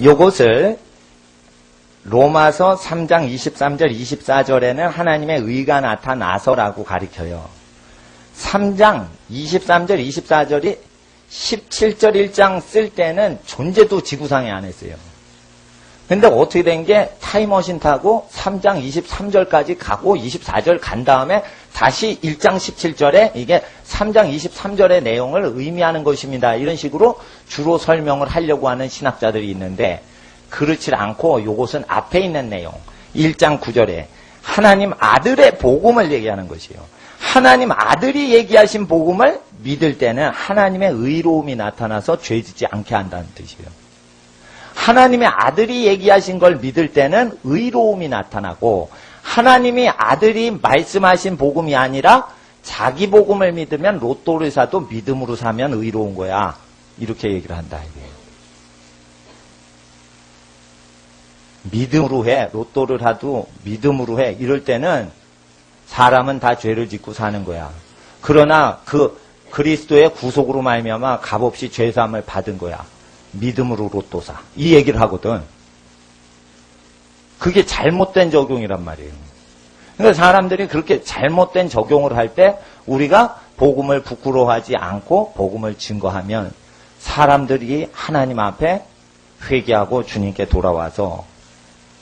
요것을 로마서 3장 23절 24절에는 하나님의 의가 나타나서라고 가리켜요. 3장 23절, 24절이 17절 1장 쓸 때는 존재도 지구상에 안 했어요. 근데 어떻게 된 게 타임머신 타고 3장 23절까지 가고 24절 간 다음에 다시 1장 17절에 이게 3장 23절의 내용을 의미하는 것입니다. 이런 식으로 주로 설명을 하려고 하는 신학자들이 있는데 그렇지 않고 이것은 앞에 있는 내용 1장 9절에 하나님 아들의 복음을 얘기하는 것이에요. 하나님 아들이 얘기하신 복음을 믿을 때는 하나님의 의로움이 나타나서 죄짓지 않게 한다는 뜻이에요. 하나님의 아들이 얘기하신 걸 믿을 때는 의로움이 나타나고 하나님이 아들이 말씀하신 복음이 아니라 자기 복음을 믿으면 로또를 사도 믿음으로 사면 의로운 거야. 이렇게 얘기를 한다 이거예요. 믿음으로 해. 로또를 사도 믿음으로 해. 이럴 때는 사람은 다 죄를 짓고 사는 거야. 그러나 그 그리스도의 구속으로 말미암아 값없이 죄사함을 받은 거야. 믿음으로 로또 사. 이 얘기를 하거든. 그게 잘못된 적용이란 말이에요. 그러니까 사람들이 그렇게 잘못된 적용을 할 때 우리가 복음을 부끄러워하지 않고 복음을 증거하면 사람들이 하나님 앞에 회개하고 주님께 돌아와서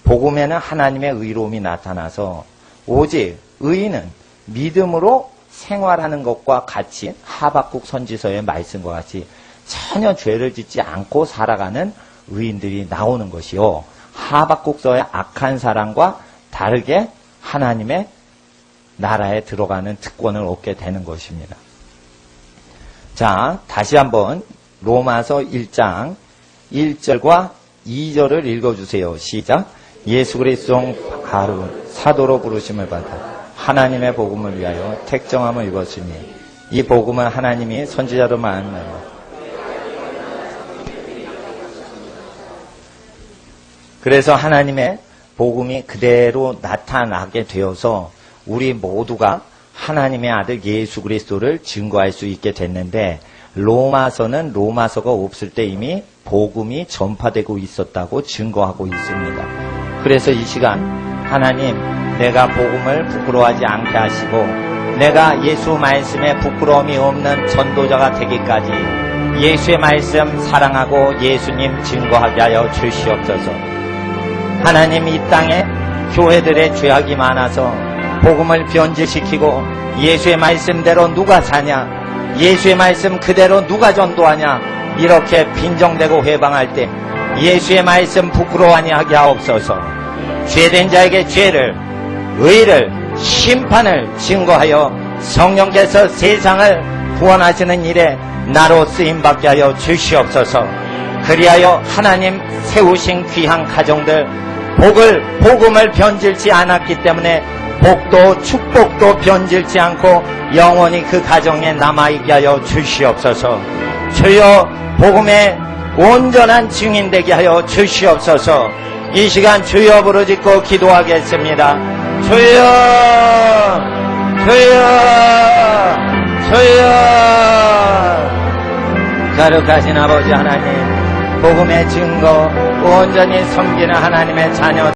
복음에는 하나님의 의로움이 나타나서 오직 의인은 믿음으로 생활하는 것과 같이 하박국 선지서의 말씀과 같이 전혀 죄를 짓지 않고 살아가는 의인들이 나오는 것이요. 하박국서의 악한 사람과 다르게 하나님의 나라에 들어가는 특권을 얻게 되는 것입니다. 자, 다시 한번 로마서 1장 1절과 2절을 읽어주세요. 시작. 예수 그리스도 바로 사도로 부르심을 받아 하나님의 복음을 위하여 택정함을 입었으니 이 복음은 하나님이 선지자로 말하는 그래서 하나님의 복음이 그대로 나타나게 되어서 우리 모두가 하나님의 아들 예수 그리스도를 증거할 수 있게 됐는데 로마서는 로마서가 없을 때 이미 복음이 전파되고 있었다고 증거하고 있습니다. 그래서 이 시간 하나님 내가 복음을 부끄러워하지 않게 하시고 내가 예수 말씀에 부끄러움이 없는 전도자가 되기까지 예수의 말씀 사랑하고 예수님 증거하게 하여 주시옵소서. 하나님 이 땅에 교회들의 죄악이 많아서 복음을 변질시키고 예수의 말씀대로 누가 사냐 예수의 말씀 그대로 누가 전도하냐 이렇게 빈정대고 회방할 때 예수의 말씀 부끄러워하니 하게 하옵소서. 죄된 자에게 죄를 의를 심판을 증거하여 성령께서 세상을 구원하시는 일에 나로 쓰임받게 하여 주시옵소서. 그리하여 하나님 세우신 귀한 가정들 복음을 변질치 않았기 때문에 복도 축복도 변질치 않고 영원히 그 가정에 남아있게 하여 주시옵소서. 주여 복음의 온전한 증인 되게 하여 주시옵소서. 이 시간 주여 부르짖고 기도하겠습니다. 주여 주여 주여. 거룩하신 아버지 하나님 복음의 증거 온전히 섬기는 하나님의 자녀